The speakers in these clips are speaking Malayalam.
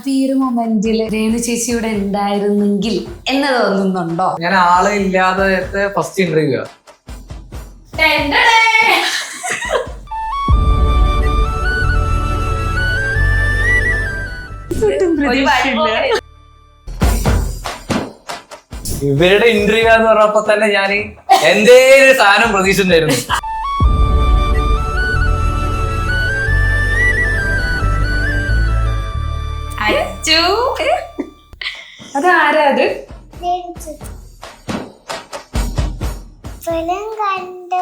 അപ്പൊ ഈ ഒരു മൊമെന്റിൽ രേണു ചേച്ചി ഇവിടെ ഉണ്ടായിരുന്നെങ്കിൽ എന്ന് തോന്നുന്നുണ്ടോ? ഞാൻ ആളെ ഇല്ലാതെ ഫസ്റ്റ് ഇന്റർവ്യൂ ഇവരുടെ ഇന്റർവ്യൂ എന്ന് പറഞ്ഞപ്പോ തന്നെ ഞാൻ എന്തേലും സാധനം പ്രതീക്ഷിച്ചിട്ടുണ്ടായിരുന്നു. അതാരാ അത്? ഫിലിം കണ്ട്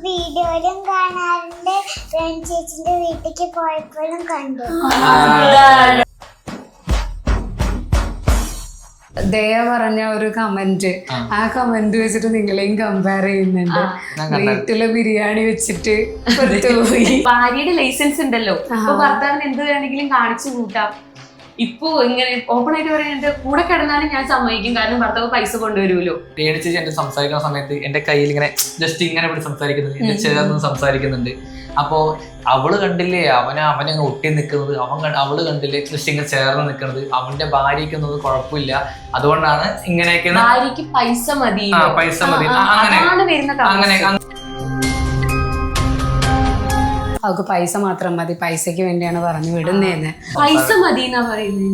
വീഡിയോയിലും കാണാറുണ്ട്, ചേച്ചിന്റെ വീട്ടിലേക്ക് പോയപ്പോഴും കണ്ടു. ദയ പറഞ്ഞ ഒരു കമന്റ്, ആ കമന്റ് വെച്ചിട്ട് നിങ്ങളെയും കമ്പയർ ചെയ്യുന്നുണ്ട്. വീട്ടിലെ ബിരിയാണി വെച്ചിട്ട് ഭാര്യയുടെ ലൈസൻസ് ഉണ്ടല്ലോ, ഇപ്പൊ ഭർത്താവിന് എന്ത് വേണമെങ്കിലും കാണിച്ചു കൂട്ടാം. ഇപ്പൊ ഇങ്ങനെ ഓപ്പൺ ആയിട്ട് പറയാൻ എന്റെ കൂടെ കിടന്നാലും ഞാൻ സമ്മതിക്കും, കാരണം ഭർത്താവ് പൈസ കൊണ്ടുവരുമല്ലോ. രേണു ചേച്ചി എന്റെ സംസാരിക്കുന്ന സമയത്ത് എന്റെ കയ്യിൽ ഇങ്ങനെ ജസ്റ്റ് ഇങ്ങനെ ഇവിടെ സംസാരിക്കുന്നുണ്ട്, എന്റെ ചേർന്ന് സംസാരിക്കുന്നുണ്ട്. അപ്പോ അവള് കണ്ടില്ലേ അവനെ ഒട്ടി നിൽക്കുന്നത്, അവള് കണ്ടില്ലേ ജസ്റ്റ് ഇങ്ങനെ ചേർന്ന് നിൽക്കുന്നത്. അവന്റെ ഭാര്യയ്ക്കൊന്നും കുഴപ്പമില്ല, അതുകൊണ്ടാണ് ഇങ്ങനെയൊക്കെ. ഭാര്യക്ക് പൈസ മതി, പൈസ മതി, അങ്ങനെ അവൾക്ക് പൈസ മാത്രം മതി, പൈസക്ക് വേണ്ടിയാണ് പറഞ്ഞു വിടുന്നേന്ന്. പൈസ മതി എന്നാ പറയുന്നത്.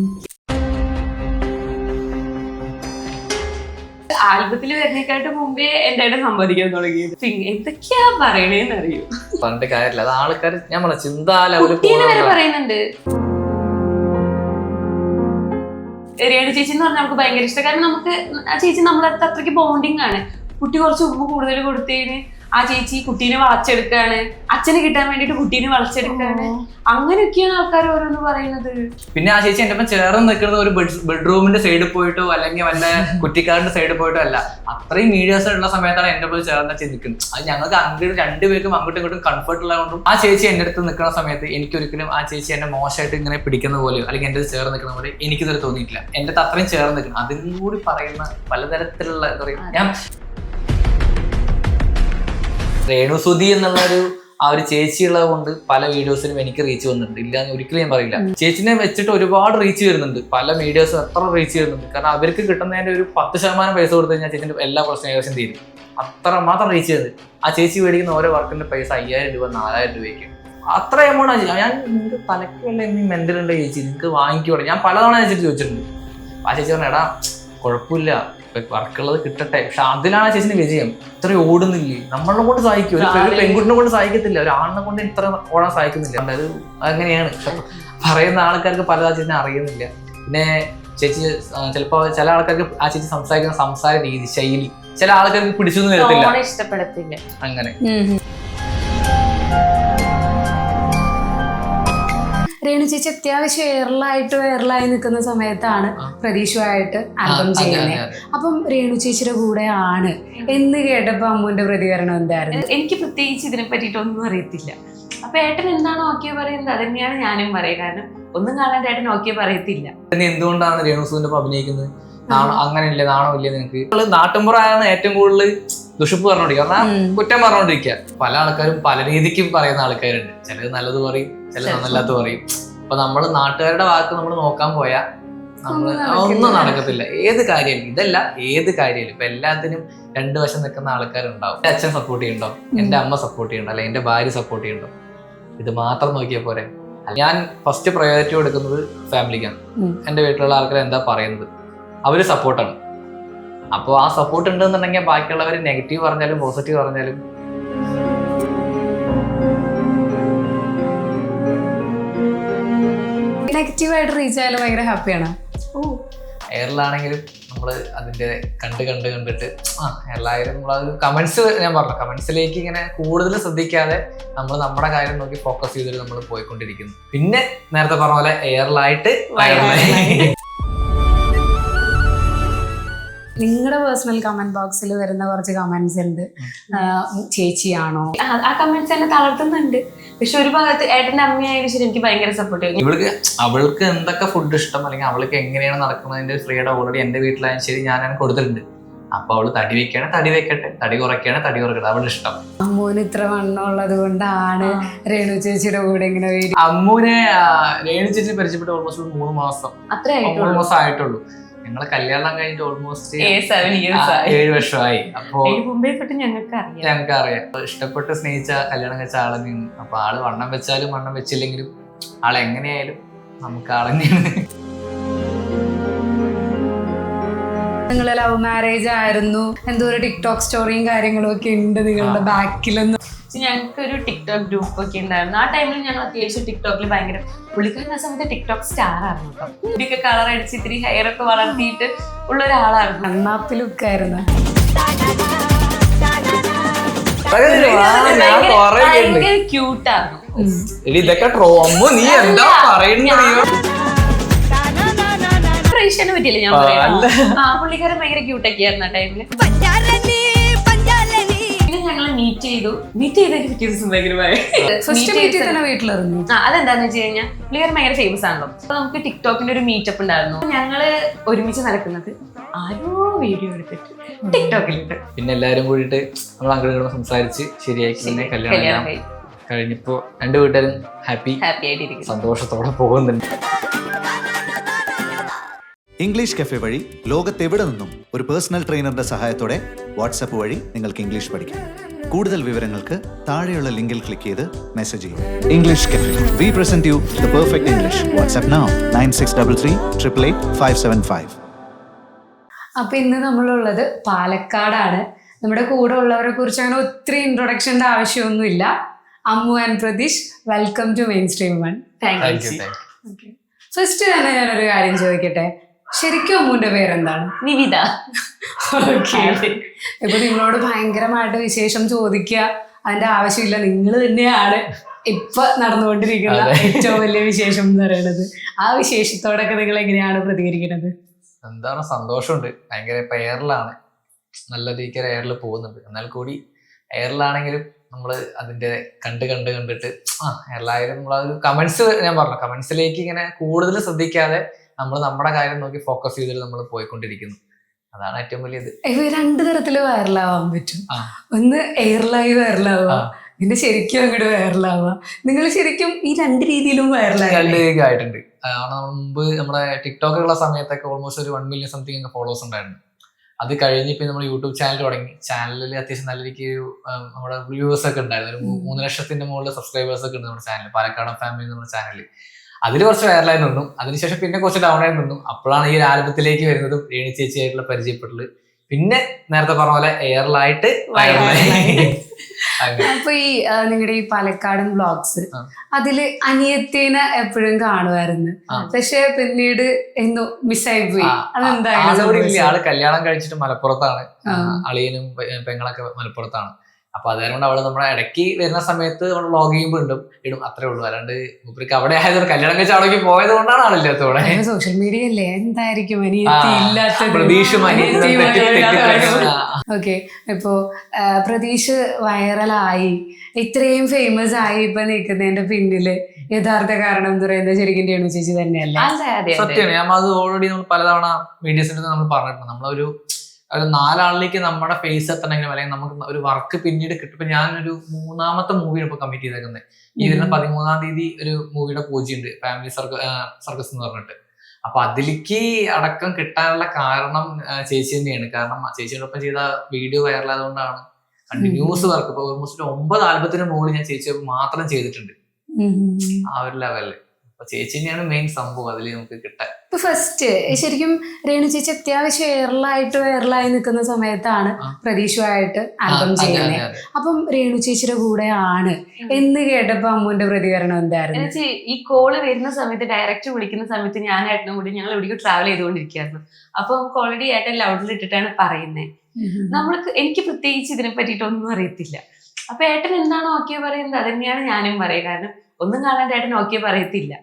ആൽബത്തില് വരുന്നേക്കാട്ട് മുമ്പേ എന്തായിട്ട് സമ്മതിക്കാൻ തുടങ്ങിയത്. എന്തൊക്കെയാ പറയണേന്ന് അറിയൂ. പറഞ്ഞിട്ട് കാര്യമില്ല, അത് ആൾക്കാർ ഞാൻ പറഞ്ഞ ചിന്താലവര് വരെ പറയുന്നുണ്ട്. രേണു ചേച്ചി എന്ന് പറഞ്ഞാൽ നമുക്ക് ഭയങ്കര ഇഷ്ടം, കാരണം നമുക്ക് ആ ചേച്ചി നമ്മളടുത്ത് അത്രയ്ക്ക് ബോണ്ടിങ് ആണ്. കുട്ടി കുറച്ച് ഉമ്മ കൂടുതൽ കൊടുത്തതിന് ആ ചേച്ചി കുട്ടീനെ വളച്ചെടുക്കാണ്, അച്ഛനെ കിട്ടാൻ വേണ്ടിട്ട് കുട്ടീനെ വളച്ചെടുക്കാണ്. അങ്ങനെയൊക്കെയാണ് ആൾക്കാർ ഓരോന്ന് പറയുന്നത്. പിന്നെ ആ ചേച്ചി എന്റെ ഒപ്പം ചേർന്ന് നിൽക്കുന്നത് ഒരു ബെഡ്റൂമിന്റെ സൈഡിൽ പോയിട്ടോ അല്ലെങ്കിൽ വല്ല കുറ്റിക്കാടിന്റെ സൈഡിൽ പോയിട്ടോ അല്ല. അത്രയും മീഡിയാസ് ഉള്ള സമയത്താണ് എന്റെ ഒപ്പം ചേർന്ന് നിൽക്കുന്നത്. അത് ഞങ്ങൾക്ക് അങ്ങോട്ട് രണ്ടുപേർക്കും അങ്ങോട്ടും ഇങ്ങോട്ടും കംഫർട്ട് ഉള്ളതുകൊണ്ടും ആ ചേച്ചി എന്റെ അടുത്ത് നിൽക്കുന്ന സമയത്ത് എനിക്കൊരിക്കലും ആ ചേച്ചി എന്നെ മോശമായിട്ട് ഇങ്ങനെ പിടിക്കുന്ന പോലെയോ അല്ലെങ്കിൽ എന്റെ ചേർന്ന് നിൽക്കുന്ന പോലെ എനിക്കിതുവരെ തോന്നിയിട്ടില്ല. എന്റെ അടുത്ത് അത്രയും ചേർന്ന് നിൽക്കണം. അതിനും കൂടി പറയുന്ന പലതരത്തിലുള്ള എന്താ പറയുക, ഞാൻ രേണുസുതി എന്നുള്ള ആ ഒരു ചേച്ചി ഉള്ളത് കൊണ്ട് പല വീഡിയോസിനും എനിക്ക് റീച്ച് വന്നിട്ടുണ്ട്. ഇല്ല എന്ന് ഒരിക്കലും ഞാൻ പറയില്ല. ചേച്ചിനെ വെച്ചിട്ട് ഒരുപാട് റീച്ച് വരുന്നുണ്ട്, പല മീഡിയാസും എത്ര റീച്ച് വരുന്നുണ്ട്. കാരണം അവർക്ക് കിട്ടുന്നതിന്റെ ഒരു 10% പൈസ കൊടുത്തു കഴിഞ്ഞാൽ ചേച്ചിന്റെ എല്ലാ പ്രശ്നം ഏകദേശം തീരും. അത്ര മാത്രം റീച്ച് ചെയ്യുന്നത്. ആ ചേച്ചി മേടിക്കുന്ന ഓരോ വർക്കിന്റെ പൈസ 5000 രൂപ 4000 രൂപയ്ക്ക് അത്ര എമൗണ്ട്. ഞാൻ നിങ്ങൾക്ക് തലക്കല്ല മെന്റലുണ്ട് ചേച്ചി, നിങ്ങൾക്ക് വാങ്ങിക്കോളെ. ഞാൻ പലതവണ ചേച്ചിട്ട് ചോദിച്ചിട്ടുണ്ട്. ആ ചേച്ചി പറഞ്ഞ എടാ കുഴപ്പമില്ല, വർക്കുള്ളത് കിട്ടട്ടെ. പക്ഷെ അതിലാണ് ചേച്ചിന്റെ വിജയം. ഇത്രയും ഓടുന്നില്ലേ, നമ്മളെ കൊണ്ട് സാധിക്കും. ഒരു പെൺകുട്ടിനെ കൊണ്ട് സാധിക്കത്തില്ല, ഒരു ആണിനെ കൊണ്ട് ഇത്ര ഓടാൻ സാധിക്കുന്നില്ല. അത് അങ്ങനെയാണ്. പറയുന്ന ആൾക്കാർക്ക് പല ചേച്ചിനെ അറിയുന്നില്ല. പിന്നെ ചേച്ചി ചിലപ്പോ ചില ആൾക്കാർക്ക് ആ ചേച്ചി സംസാരിക്കുന്ന സംസാര രീതി ശൈലി ചില ആൾക്കാർക്ക് പിടിച്ചൊന്നും വരത്തില്ല, ഇഷ്ടപ്പെടത്തില്ല. അങ്ങനെ. രേണു ചേച്ചി അത്യാവശ്യം വൈറലായി നിൽക്കുന്ന സമയത്താണ് പ്രതീക്ഷയായിട്ട് ആൽബം ചെയ്യുന്നത്. അപ്പം രേണു ചേച്ചിയുടെ കൂടെ ആണ് എന്ന് കേട്ടപ്പോ അമ്മുവിന്റെ പ്രതികരണം എന്തായിരുന്നു? എനിക്ക് പ്രത്യേകിച്ച് ഇതിനെ പറ്റിയിട്ടൊന്നും അറിയത്തില്ല. അപ്പൊ ഏട്ടൻ എന്താണോ ഓക്കെ പറയുന്നത് അത് തന്നെയാണ് ഞാനും പറയുക. കാരണം ഒന്നും കാണാണ്ട് ഏട്ടൻ ഓക്കെ പറയത്തില്ല. എന്തുകൊണ്ടാണ് രേണുസുവിന്റെ ഒപ്പം അഭിനയിക്കുന്നത്? അങ്ങനെയില്ലേ, നാണോ ഇല്ലേ നിങ്ങൾക്ക്? നാട്ടുമ്പുറാണ് ഏറ്റവും കൂടുതൽ ദുഷിപ്പ് പറഞ്ഞോണ്ടിരിക്കുക, കുറ്റം പറഞ്ഞോണ്ടിരിക്കുക. പല ആൾക്കാരും പല രീതിക്കും പറയുന്ന ആൾക്കാരുണ്ട്. ചിലത് നല്ലത് പറയും, ചിലത് നല്ലത് പറയും. അപ്പൊ നമ്മള് നാട്ടുകാരുടെ വാക്ക് നമ്മൾ നോക്കാൻ പോയാൽ ഒന്നും നടക്കത്തില്ല. ഏത് കാര്യം ഇതല്ല, ഏത് കാര്യം ഇപ്പൊ എല്ലാത്തിനും രണ്ടു വശം നിൽക്കുന്ന ആൾക്കാരുണ്ടാവും. എന്റെ അച്ഛൻ സപ്പോർട്ട് ചെയ്യുന്നുണ്ടോ, എന്റെ അമ്മ സപ്പോർട്ട് ചെയ്യണ്ടോ, അല്ലെ എന്റെ ഭാര്യ സപ്പോർട്ട് ചെയ്യണ്ടോ, ഇത് മാത്രം നോക്കിയാൽ പോരെ. ഞാൻ ഫസ്റ്റ് പ്രയോറിറ്റി കൊടുക്കുന്നത് ഫാമിലിക്കാണ്. എന്റെ വീട്ടിലുള്ള ആൾക്കാർ എന്താ പറയുന്നത്, അവര് സപ്പോർട്ടാണ്. അപ്പോൾ ആ സപ്പോർട്ട് ഉണ്ടെന്നുണ്ടെങ്കിൽ ബാക്കിയുള്ളവർ നെഗറ്റീവ് പറഞ്ഞാലും പോസിറ്റീവ് പറഞ്ഞാലും നെഗറ്റീവായിട്ട് റീച്ച് ആയാലും ഭയങ്കര ഹാപ്പിയാണ്. എയറിലാണെങ്കിലും നമ്മള് അതിന്റെ കണ്ടിട്ട് എയറിലായാലും നമ്മളത് കമന്റ്സ്, ഞാൻ പറഞ്ഞു കമന്റ്സിലേക്ക് ഇങ്ങനെ കൂടുതൽ ശ്രദ്ധിക്കാതെ നമ്മൾ നമ്മുടെ കാര്യം നോക്കി ഫോക്കസ് ചെയ്തിട്ട് നമ്മൾ പോയിക്കൊണ്ടിരിക്കുന്നു. പിന്നെ നേരത്തെ പറഞ്ഞ പോലെ എയറിലായിട്ട് നിങ്ങളുടെ പേഴ്സണൽ കമന്റ് ബോക്സിൽ വരുന്ന കുറച്ച് കമന്റ്സ് ഉണ്ട്. ചേച്ചിയാണോ? ആ കമന്റ്സ് എന്നെ തളർത്തുന്നുണ്ട്. പക്ഷെ ഒരു ഭാഗത്ത് ഏട്ടന്റെ അമ്മയായാലും ശരി എനിക്ക് ഭയങ്കര സപ്പോർട്ട് ചെയ്യും. അവൾക്ക് എന്തൊക്കെ ഫുഡ് ഇഷ്ടം അല്ലെങ്കിൽ അവൾക്ക് എങ്ങനെയാണ് നടക്കുന്നതിന്റെ ഫ്രീഡം ഓൾറെഡി എന്റെ വീട്ടിലായാലും ശരി ഞാനാണ് കൊടുത്തിട്ടുണ്ട്. അപ്പൊ അവള് തടി വെക്കുകയാണ് തടി വെക്കട്ടെ, തടി കുറയ്ക്കുകയാണ് തടി കുറയ്ക്കട്ടെ, അവളുടെ ഇഷ്ടം. അമ്മൂന് ഇത്ര വണ്ണമുള്ളത് കൊണ്ടാണ് രേണു ചേച്ചിയുടെ കൂടെ ഇങ്ങനെ അമ്മൂനെ രേണു ചേച്ചി പരിചയപ്പെട്ട് ഓൾമോസ്റ്റ് 3 മാസം 3 മാസം ആയിട്ടുള്ളൂ. ഞങ്ങളെ കല്യാണം കഴിഞ്ഞിട്ട് ഓൾമോസ്റ്റ് 7 വർഷമായി. അപ്പൊ ഞങ്ങൾക്ക് അറിയാം, ഇഷ്ടപ്പെട്ട് സ്നേഹിച്ച കല്യാണം കഴിച്ച ആൾ തന്നെയാണ്. അപ്പൊ ആള് വണ്ണം വെച്ചാലും വണ്ണം വെച്ചില്ലെങ്കിലും ആളെങ്ങനെയായാലും നമുക്ക് ആളെന്നെയാണ്. നിങ്ങൾ ലവ് മാരേജ് ആയിരുന്നു, എന്തോ ഒരു ടിക്ടോക്ക് സ്റ്റോറിയും കാര്യങ്ങളും ഒക്കെ ഉണ്ട് നിങ്ങളുടെ ബാക്കിലെന്ന്. ഞങ്ങൾക്ക് ഒരു ടിക്ടോക്ക് ഗ്രൂപ്പ് ഒക്കെ ഉണ്ടായിരുന്നു. ആ ടൈമിൽ ഞങ്ങൾ അത്യാവശ്യം ടിക്ടോക്കിൽ ഭയങ്കര പുള്ളിക്കാരൻ ആ സമയത്ത് ടിക്ടോക്ക് സ്റ്റാർ ആയിരുന്നു കേട്ടോ. മുടിയൊക്കെ കളർ അടിച്ച് ഇത്തിരി ഹെയർ ഒക്കെ വളർത്തിയിട്ട് ഉള്ള ഒരാളായിരുന്നു. അണ്ണാപ്പി ലുക്കായിരുന്നു. ഭയങ്കര ക്യൂട്ടായിരുന്നു. ഇതൊക്കെ ട്രോമോ നീ എന്താ പറയുന്നത്? പറ്റിയില്ല ഞാൻ പറയാം. പുള്ളിക്കാരൻ ഭയങ്കര ക്യൂട്ടൊക്കെ ആയിരുന്നു ആ ടൈമില്. ഞങ്ങൾ മീറ്റ് ചെയ്തതിന് പിറ്റേ ദിവസം അതെന്താന്ന് വെച്ച് കഴിഞ്ഞാൽ പുള്ളിക്കാരൻ ഭയങ്കര ഫേമസ് ആണല്ലോ. അപ്പൊ നമുക്ക് ടിക്ടോക്കിന്റെ ഒരു മീറ്റപ്പ് ഉണ്ടായിരുന്നു. ഞങ്ങള് ഒരുമിച്ച് നടക്കുന്നത് ആരോ വീഡിയോ എടുത്തിട്ട് ടിക്ടോക്കിലിട്ട് പിന്നെ എല്ലാരും കൂടിയിട്ട് നമ്മൾ അങ്ങോട്ട് സംസാരിച്ച് ശരിയാക്കി പിന്നെ കല്യാണം കഴിഞ്ഞപ്പോ 2 വീട്ടുകാരും ഹാപ്പി ആയിട്ടിരിക്കും, സന്തോഷത്തോടെ പോകുന്നുണ്ട്. ഇംഗ്ലീഷ് കഫേ വഴി ലോകത്തെവിടെ നിന്നും ഒരു പേഴ്സണൽ ട്രെയിനറുടെ സഹായത്തോടെ വാട്സാപ്പ് വഴി നിങ്ങൾക്ക് ഇംഗ്ലീഷ് പഠിക്കാം. കൂടുതൽ വിവരങ്ങൾക്ക് താഴെയുള്ള ലിങ്കിൽ ക്ലിക്ക് ചെയ്ത് മെസ്സേജ് ചെയ്യും. English cafe, we present you the perfect English. WhatsApp now 9633888575. അപ്പൊ ഇന്ന് നമ്മളുള്ളത് പാലക്കാടാണ്. നമ്മുടെ കൂടെ ഉള്ളവരെ കുറിച്ച് അങ്ങനെ ഒത്തിരി ഇൻട്രൊഡക്ഷന്റെ ആവശ്യമൊന്നുമില്ല. Ammu and Pratheesh, welcome to mainstream one. First തന്നെ ഞാനൊരു കാര്യം ചോദിക്കട്ടെ, ശരിക്കും അമ്മുവിന്റെ പേരെന്താണ്? നിവിത. ഇപ്പൊ നിങ്ങളോട് ഭയങ്കരമായിട്ട് വിശേഷം ചോദിക്കുക അതിന്റെ ആവശ്യമില്ല, നിങ്ങൾ തന്നെയാണ് ഇപ്പൊ നടന്നുകൊണ്ടിരിക്കുന്ന ഏറ്റവും വലിയ വിശേഷം എന്ന് പറയുന്നത്. ആ വിശേഷത്തോടൊക്കെ നിങ്ങൾ എങ്ങനെയാണ് പ്രതികരിക്കുന്നത്? എന്താണ്, സന്തോഷമുണ്ട്. ഭയങ്കര ഇപ്പൊ എയറിലാണ്, നല്ല രീതിക്ക് എയറിൽ പോകുന്നുണ്ട്. എന്നാൽ കൂടി എയറിലാണെങ്കിലും നമ്മള് അതിന്റെ കണ്ടിട്ട് എയറിലായാലും നമ്മളൊരു കമന്റ്സ്, ഞാൻ പറഞ്ഞു കമന്റ്സിലേക്ക് ഇങ്ങനെ കൂടുതൽ ശ്രദ്ധിക്കാതെ നമ്മൾ നമ്മുടെ കാര്യം നോക്കി ഫോക്കസ് ചെയ്തിട്ട് നമ്മൾ പോയിക്കൊണ്ടിരിക്കുന്നു. അതാണ് ഏറ്റവും വലിയത്. 2 തരത്തില് വൈറലാവാൻ പറ്റും. ഒന്ന് എയർലായി വൈറലാവുക, പിന്നെ ശരിക്കും അങ്ങോട്ട് വൈറലാവുക. നിങ്ങൾ ശരിക്കും ഈ 2 രീതിയിലും വൈറലായി. 2 രീതിയായിട്ടുണ്ട്. മുമ്പ് നമ്മുടെ ടിക്ടോക്കുള്ള സമയത്തൊക്കെ ഓൾമോസ്റ്റ് ഒരു 1 മില്യൺ സംതിങ് ഫോളോവേഴ്സ് ഉണ്ടായിരുന്നു. അത് കഴിഞ്ഞ് പിന്നെ നമ്മൾ യൂട്യൂബ് ചാനൽ തുടങ്ങി. ചാനലിൽ അത്യാവശ്യം നല്ല രീതിക്ക് നമ്മുടെ വ്യൂവേഴ്സ് ഒക്കെ ഉണ്ടായിരുന്നു. ഒരു 3 ലക്ഷത്തിന്റെ മുകളിൽ സബ്സ്ക്രൈബേഴ്സ് ഒക്കെ ഉണ്ട് നമ്മുടെ ചാനൽ, പാലക്കാടൻ ഫാമിലി നമ്മുടെ ചാനലിൽ. അതിൽ കുറച്ച് വൈറലായി നിന്നു. അതിനുശേഷം പിന്നെ കുറച്ച് ഡൗൺ ആയി നിന്നു. അപ്പോഴാണ് ഈ ഒരു ആൽബത്തിലേക്ക് വരുന്നതും രേണു ചേച്ചിയായിട്ടുള്ള പരിചയപ്പെട്ടുള്ളത്. പിന്നെ നേരത്തെ പറഞ്ഞ പോലെ എയറിലായിട്ട് വൈറലായി. അപ്പൊ ഈ നിങ്ങളുടെ ഈ പാലക്കാടൻ വ്ളോഗ്സ്, അതില് അനിയത്തേനെ എപ്പോഴും കാണുമായിരുന്നു, പക്ഷെ പിന്നീട് എന്തോ മിസ്സായി പോയി. അതെന്തായാലും ആള് കല്യാണം കഴിച്ചിട്ട് മലപ്പുറത്താണ്, അളിയനും പെങ്ങളൊക്കെ മലപ്പുറത്താണ്. അപ്പൊ അതുകൊണ്ട് അവള് നമ്മുടെ ഇടയ്ക്ക് വരുന്ന സമയത്ത് നമ്മൾ വ്ളോഗ് ചെയ്യുമ്പോൾ ഇടും, അത്രേ ഉള്ളൂ. അല്ലാണ്ട് മൂപ്പർക്ക് അവിടെ ആയതുകൊണ്ട് കല്യാണം കഴിച്ച് അവിടേക്ക് പോയത് കൊണ്ടാണ് ആളില്ലാത്തവിടെ. സോഷ്യൽ മീഡിയ അല്ലേ, എന്തായിരിക്കും ഓക്കെ. ഇപ്പോ പ്രതീഷ് വൈറലായി ഇത്രയും ഫേമസ് ആയി ഇപ്പൊ നിൽക്കുന്നതിന്റെ പിന്നില് യഥാർത്ഥ കാരണം എന്ന് പറയുന്നത് ശരിക്കും രേണു ചേച്ചി തന്നെയല്ലേ? സത്യമാണ്. ഞാൻ അത് ഓൾറെഡി നമ്മൾ പലതവണ വീഡിയോസിൽ നമ്മൾ പറഞ്ഞിട്ടുണ്ട്. നമ്മളൊരു 4 ആളിലേക്ക് നമ്മുടെ ഫേസ് എത്തണമെങ്കിലും അല്ലെങ്കിൽ നമുക്ക് ഒരു വർക്ക് പിന്നീട് കിട്ടും. ഇപ്പൊ ഞാനൊരു 3ാമത്തെ മൂവിയാണ് ഇപ്പൊ കമ്മിറ്റ് ചെയ്തേക്കുന്നത്. ഈ വരുന്ന 13-ാം തീയതി ഒരു മൂവിയുടെ പൂജയുണ്ട്, ഫാമിലി സർക്കസ് എന്ന് പറഞ്ഞിട്ട്. അപ്പൊ അതിലേക്ക് അടക്കം കിട്ടാനുള്ള കാരണം ചേച്ചി തന്നെയാണ്. കാരണം ചേച്ചിയോടൊപ്പം ചെയ്ത വീഡിയോ വൈറലായതുകൊണ്ടാണ് കണ്ടിന്യൂസ് വർക്ക്. ഇപ്പൊ ഓൾമോസ്റ്റ് 9 ആൽബത്തിന് മുകളിൽ ഞാൻ ചേച്ചി മാത്രം ചെയ്തിട്ടുണ്ട് ആ ഒരു ലെവലില്. അപ്പൊ ചേച്ചി തന്നെയാണ് മെയിൻ സംഭവം അതിൽ നമുക്ക് കിട്ടാൻ. ഇപ്പൊ ഫസ്റ്റ് ശരിക്കും രേണു ചേച്ചി അത്യാവശ്യം വൈറലായി നിൽക്കുന്ന സമയത്താണ് പ്രതീക്ഷയായിട്ട് ആൽബം ചെയ്യുന്നത്. അപ്പം രേണു ചേച്ചിയുടെ കൂടെ ആണ് എന്ന് കേട്ടപ്പോ അമ്മുവിന്റെ പ്രതികരണം എന്തായിരുന്നു? ഈ കോള് വരുന്ന സമയത്ത്, ഡയറക്റ്റ് വിളിക്കുന്ന സമയത്ത് ഞാൻ ഏട്ടനും കൂടി ഞങ്ങൾ എവിടേക്കും ട്രാവൽ ചെയ്തുകൊണ്ടിരിക്കുകയായിരുന്നു. അപ്പൊ നമുക്ക് ഓൾറെഡി ഏട്ടൻ ലൗഡിൽ ഇട്ടിട്ടാണ് പറയുന്നത്. എനിക്ക് പ്രത്യേകിച്ച് ഇതിനെ പറ്റിയിട്ടൊന്നും അറിയത്തില്ല. അപ്പൊ ഏട്ടൻ എന്താണോ ഓക്കെ പറയുന്നത് അത് തന്നെയാണ് ഞാനും പറയുക. കാരണം ഒന്നും കാണാണ്ട് ഏട്ടൻ ഓക്കെ പറയത്തില്ല.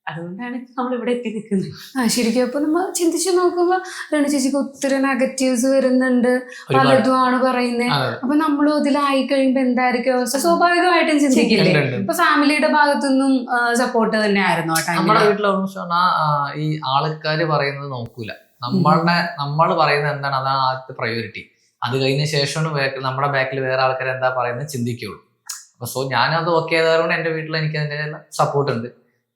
അതുകൊണ്ടാണ് നമ്മൾ ഇവിടെ എത്തി നിൽക്കുന്നത്. ശരിക്കും അപ്പൊ നമ്മൾ ചിന്തിച്ചു നോക്കുമ്പോ രേണു ചേച്ചിക്ക് ഒത്തിരി നെഗറ്റീവ്സ് വരുന്നുണ്ട്, പലതും ആണ് പറയുന്നത്. അപ്പൊ നമ്മളും അതിലായി കഴിയുമ്പോ എന്തായിരിക്കും അവസ്ഥ? സ്വാഭാവികമായിട്ടും ചിന്തിക്കില്ലേ? ഇപ്പൊ ഫാമിലിയുടെ ഭാഗത്തുനിന്നും സപ്പോർട്ട് തന്നെ ആയിരുന്നു ആ ടൈമിൽ. നമ്മുടെ വീട്ടിൽ ഈ ആൾക്കാര് പറയുന്നത് നോക്കൂല, നമ്മൾ പറയുന്നത് എന്താണ് അതാണ് ആദ്യത്തെ പ്രയോറിറ്റി. അത് കഴിഞ്ഞ ശേഷമാണ് നമ്മുടെ ബാക്കിൽ വേറെ ആൾക്കാർ എന്താ പറയുന്നത് ചിന്തിക്കുള്ളൂ. അപ്പൊ സോ ഞാനത് ഓക്കെ ആയതുകൊണ്ട് എന്റെ വീട്ടിൽ എനിക്ക് അതിന്റെ സപ്പോർട്ട് ഉണ്ട്.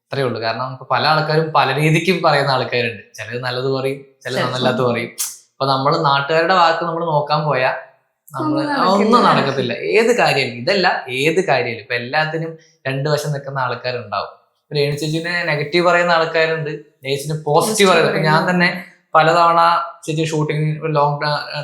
അത്രയേ ഉള്ളൂ. കാരണം ഇപ്പൊ പല ആൾക്കാരും പല രീതിക്കും പറയുന്ന ആൾക്കാരുണ്ട്. ചിലത് നല്ലത് പറയും, ചിലത് നല്ലത് പറയും. അപ്പൊ നമ്മൾ നാട്ടുകാരുടെ വാക്ക് നമ്മൾ നോക്കാൻ പോയാൽ ഒന്നും നടക്കത്തില്ല. ഏത് കാര്യമായാലും, ഇതല്ല ഏത് കാര്യമായാലും ഇപ്പൊ എല്ലാത്തിനും രണ്ടു വശം നിൽക്കുന്ന ആൾക്കാരുണ്ടാവും. രേണു ചേച്ചിനെ നെഗറ്റീവ് പറയുന്ന ആൾക്കാരുണ്ട്, ചേച്ചിന് പോസിറ്റീവ് പറയുന്നത്. ഞാൻ തന്നെ പലതവണ ചേച്ചി ഷൂട്ടിങ് ലോങ്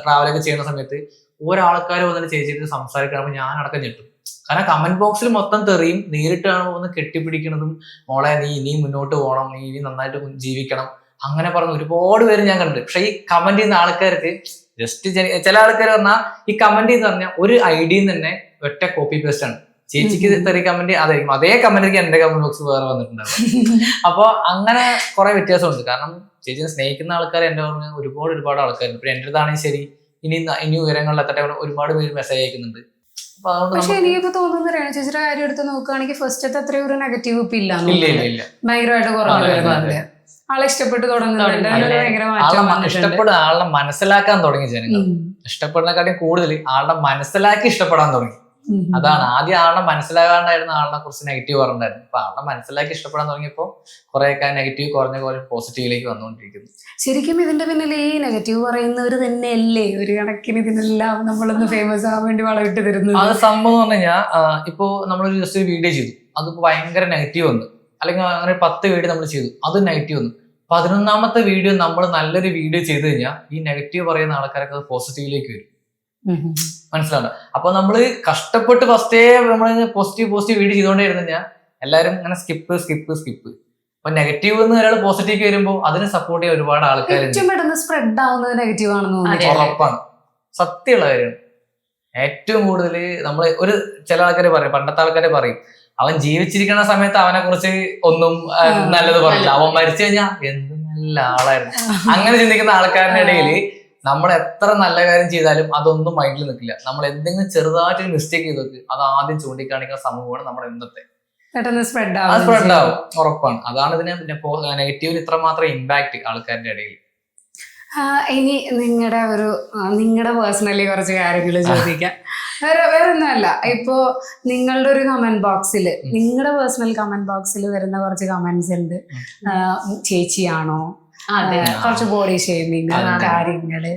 ട്രാവലൊക്കെ ചെയ്യുന്ന സമയത്ത് ഒരാൾക്കാർ വന്നിട്ട് ചേച്ചിട്ട് സംസാരിക്കണം, ഞാൻ അടക്കം ഞെട്ടും. കാരണം കമന്റ് ബോക്സിൽ മൊത്തം തെറിയും, നേരിട്ട് കാണുമ്പോൾ കെട്ടിപ്പിടിക്കണതും, മോളെ നീ ഇനിയും മുന്നോട്ട് പോകണം, നീ ഇനി നന്നായിട്ട് ജീവിക്കണം, അങ്ങനെ പറഞ്ഞ ഒരുപാട് പേര് ഞാൻ കണ്ടു. പക്ഷെ ഈ കമന്റ് ചെയ്യുന്ന ആൾക്കാർക്ക് ജസ്റ്റ് ചില ആൾക്കാർ പറഞ്ഞാൽ ഈ കമന്റ് എന്ന് പറഞ്ഞാൽ ഒരു ഐഡിയിൽ തന്നെ ഒറ്റ കോപ്പി പേസ്റ്റ് ആണ്. ചേച്ചിക്ക് തെറി കമന്റ് അതായിരിക്കും, അതേ കമന്റിലേക്ക് എന്റെ കമന്റ് ബോക്സ് വേറെ വന്നിട്ടുണ്ടാവും. അപ്പൊ അങ്ങനെ കുറെ വ്യത്യാസമുണ്ട്. കാരണം ചേച്ചിനെ സ്നേഹിക്കുന്ന ആൾക്കാർ എന്റെ ഓർമ്മ ഒരുപാട് ആൾക്കാരുണ്ട്. ഇപ്പൊ എന്റെ അടുത്താണെങ്കിൽ ശരി, ഇനി ഉയരങ്ങളിൽ എത്തട്ടെ ഒരുപാട് പേര് മെസ്സേജ് അയക്കുന്നുണ്ട്. പക്ഷെ എനിക്കിപ്പോ തോന്നുന്നു രേണു ചേച്ചിയുടെ കാര്യം എടുത്ത് നോക്കുകയാണെങ്കിൽ ഫസ്റ്റത്തെ അത്രയും ഒരു നെഗറ്റീവ് ഇപ്പൊ ഇല്ല, ഭയങ്കരമായിട്ട് കുറഞ്ഞു വരുന്നുണ്ട്. ആളെ ഇഷ്ടപ്പെട്ടു തുടങ്ങുന്നുണ്ട്, ഭയങ്കര മാറ്റം. ഇഷ്ടപ്പെടുന്ന ആളെ മനസ്സിലാക്കാൻ തുടങ്ങി ജനങ്ങൾ. ഇഷ്ടപ്പെടുന്നതിനെക്കാട്ടും കൂടുതൽ ആളുടെ മനസ്സിലാക്കി ഇഷ്ടപ്പെടാൻ തുടങ്ങി. അതാണ്. ആദ്യം ആളെ മനസ്സിലാകാണ്ടായിരുന്ന ആളിനെ കുറിച്ച് നെഗറ്റീവ് പറഞ്ഞിട്ടുണ്ടായിരുന്നു. അപ്പൊ ആളെ മനസ്സിലാക്കി ഇഷ്ടപ്പെടാൻ തുടങ്ങിയപ്പോ കുറെയൊക്കെ നെഗറ്റീവ് കുറഞ്ഞ പോലെ പോസിറ്റീവിലേക്ക് വന്നുകൊണ്ടിരിക്കുന്നു. ശരിക്കും ഇതിന്റെ പിന്നിൽ ഈ നെഗറ്റീവ് പറയുന്നവർ തന്നെയല്ലേ ഒരു കണക്കിന് ഇതിനെല്ലാം നമ്മളൊന്ന് ഫേമസ് ആവാൻ വേണ്ടി വളവിട്ട് തരുന്നത്? അത് സംഭവം എന്ന് പറഞ്ഞാൽ ഇപ്പോ നമ്മളൊരു ജസ്റ്റ് ഒരു വീഡിയോ ചെയ്തു, അതിപ്പോ ഭയങ്കര നെഗറ്റീവ് വന്നു. അല്ലെങ്കിൽ അങ്ങനെ 10 വീഡിയോ നമ്മൾ ചെയ്തു, അത് നെഗറ്റീവ് വന്നു. 11ാമത്തെ വീഡിയോ നമ്മൾ നല്ലൊരു വീഡിയോ ചെയ്ത് കഴിഞ്ഞാൽ ഈ നെഗറ്റീവ് പറയുന്ന ആൾക്കാരൊക്കെ അത് പോസിറ്റീവിലേക്ക് വരും. മനസ്സിലാണ്. അപ്പൊ നമ്മള് കഷ്ടപ്പെട്ട് ഫസ്റ്റേ നമ്മള് പോസിറ്റീവ് വീഡിയോ ചെയ്തുകൊണ്ടേ ഇരുന്ന് കഴിഞ്ഞാൽ എല്ലാവരും ഇങ്ങനെ സ്കിപ്പ്. അപ്പൊ നെഗറ്റീവ് എന്ന് ഒരാൾ പോസിറ്റീവ് വരുമ്പോൾ അതിനെ സപ്പോർട്ട് ചെയ്യാൻ ഒരുപാട് ആൾക്കാരുണ്ട്. സ്പ്രെഡ് ആവുന്നത് നെഗറ്റീവ് ആണെന്ന് ഉറപ്പാണ്, സത്യമുള്ള കാര്യമാണ്. ഏറ്റവും കൂടുതൽ നമ്മൾ ചില ആൾക്കാർ പറയും, പണ്ടത്തെ ആൾക്കാരെ പറയും, അവൻ ജീവിച്ചിരിക്കുന്ന സമയത്ത് അവനെ കുറിച്ച് ഒന്നും നല്ലത് പറഞ്ഞില്ല, അവൻ മരിച്ചു കഴിഞ്ഞാൽ എന്ത് നല്ല ആളായിരുന്നു. അങ്ങനെ ചിന്തിക്കുന്ന ആൾക്കാരുടെ ഇടയിൽ നമ്മൾ എത്ര നല്ല കാര്യം ചെയ്താലും അതൊന്നും മൈൻഡിൽ നിൽക്കില്ല. നമ്മൾ എന്തെങ്കിലും ചെറുതായിട്ടൊരു മിസ്റ്റേക്ക് ചെയ്തോക്ക് അത് ആദ്യം ചൂണ്ടിക്കാണിക്കുന്ന സമൂഹമാണ് നമ്മുടെ ഇന്നത്തെ. സ്പ്രെഡ് ആവും, ഉറപ്പാണ്. അതാണ് ഇതിനെ നെഗറ്റീവിന് ഇത്രമാത്രം ഇമ്പാക്ട് ആൾക്കാരുടെ ഇടയിൽ. ഇനി നിങ്ങളുടെ പേഴ്സണലി കുറച്ച് കാര്യങ്ങൾ ചോദിക്കാം. വേറെ ഒന്നുമല്ല, ഇപ്പോ നിങ്ങളുടെ ഒരു കമന്റ് ബോക്സിൽ, നിങ്ങളുടെ പേഴ്സണൽ കമന്റ് ബോക്സിൽ വരുന്ന കുറച്ച് കമന്റ്സ് ഉണ്ട്. ചേച്ചിയാണോ, കുറച്ച് ബോഡി ഷേമിങ് കാര്യങ്ങള്,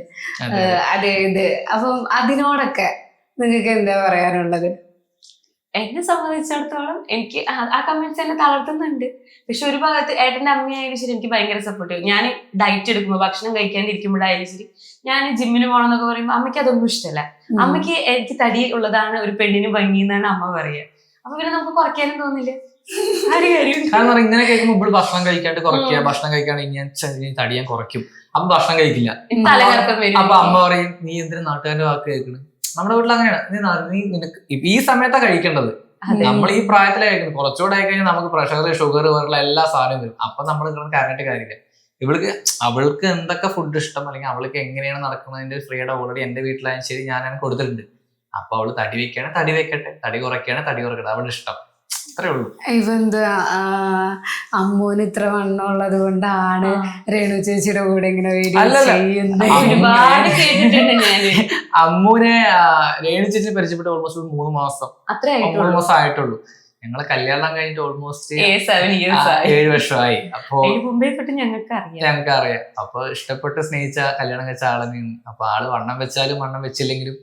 ഇത്. അപ്പം അതിനോടൊക്കെ നിങ്ങൾക്ക് എന്താ പറയാനുള്ളത്? എന്നെ സംബന്ധിച്ചിടത്തോളം എനിക്ക് ആ കമന്റ്സ് എന്നെ തളർത്തുന്നുണ്ട്. പക്ഷെ ഒരു ഭാഗത്ത് ഏട്ടന്റെ അമ്മയായാലും ശരി എനിക്ക് ഭയങ്കര സപ്പോർട്ട് ചെയ്യും. ഞാൻ ഡയറ്റ് എടുക്കുമ്പോൾ, ഭക്ഷണം കഴിക്കാണ്ടിരിക്കുമ്പോഴായാലും ശരി, ഞാൻ ജിമ്മിന് പോകണം എന്നൊക്കെ പറയുമ്പോൾ അമ്മയ്ക്ക് അതൊന്നും ഇഷ്ടമല്ല. അമ്മയ്ക്ക് എനിക്ക് തടി ഉള്ളതാണ് ഒരു പെണ്ണിന് ഭംഗി എന്നാണ് അമ്മ പറയുക. അപ്പൊ പിന്നെ നമുക്ക് കുറയ്ക്കാനും തോന്നില്ല. കാരണം ഇങ്ങനെ കേൾക്കുമ്പോൾ ഇവിടെ ഭക്ഷണം കഴിക്കാണ്ട് കുറയ്ക്കുക, ഭക്ഷണം കഴിക്കാണ്ട് ഇനി തടിയാൻ കുറയ്ക്കും, അപ്പൊ ഭക്ഷണം കഴിക്കില്ല. അപ്പൊ അമ്മ പറയും, നീ എന്തിനു നാട്ടുകാരുടെ വാക്ക് കേൾക്കണം. നമ്മുടെ വീട്ടിൽ അങ്ങനെയാണ്, നീ നിനക്ക് ഈ സമയത്താണ് കഴിക്കേണ്ടത്. നമ്മൾ ഈ പ്രായത്തിലെ കഴിക്കുന്നത്. കുറച്ചുകൂടെ ആയി കഴിഞ്ഞാൽ നമുക്ക് പ്രഷർ, ഷുഗർ പോലുള്ള എല്ലാ സാധനവും വരും. അപ്പൊ നമ്മൾ കറക്റ്റ് കാര്യമില്ല. അവൾക്ക് എന്തൊക്കെ ഫുഡ് ഇഷ്ടം, അല്ലെങ്കിൽ അവൾക്ക് എങ്ങനെയാണ് നടക്കുന്നതിന്റെ ഫ്രീഡം ഓൾറെഡി എന്റെ വീട്ടിലായാലും ശരി ഞാനാണ് കൊടുത്തിട്ടുണ്ട്. അപ്പൊ അവള് തടി വെക്കുകയാണ് തടി വെക്കട്ടെ, തടി കുറയ്ക്കുകയാണ് തടി കുറയ്ക്കട്ടെ, അവളുടെ ഇഷ്ടം. അത്രേ ഉള്ളൂ. ഇവന്ത് അമ്മൂന് ഇത്ര വണ്ണമുള്ളത് കൊണ്ടാണ് രേണു ചേച്ചിയുടെ കൂടെ ഇങ്ങനെ ഒരുപാട് കേട്ടിട്ടുണ്ട് ഞാന്. അമ്മൂനെ രേണു ചേച്ചി പരിചയപ്പെട്ട് ഓൾമോസ്റ്റ് 3 മാസം ആയിട്ടുള്ളൂ. ഞങ്ങളെ കല്യാണം കഴിഞ്ഞിട്ട് ഓൾമോസ്റ്റ് 7 വർഷമായി. അപ്പൊ ഞങ്ങൾക്ക് അറിയാം. അപ്പൊ ഇഷ്ടപ്പെട്ട് സ്നേഹിച്ച കല്യാണം കഴിച്ച ആളെന്നെയാണ്. അപ്പൊ ആള് വണ്ണം വെച്ചാലും വണ്ണം വെച്ചില്ലെങ്കിലും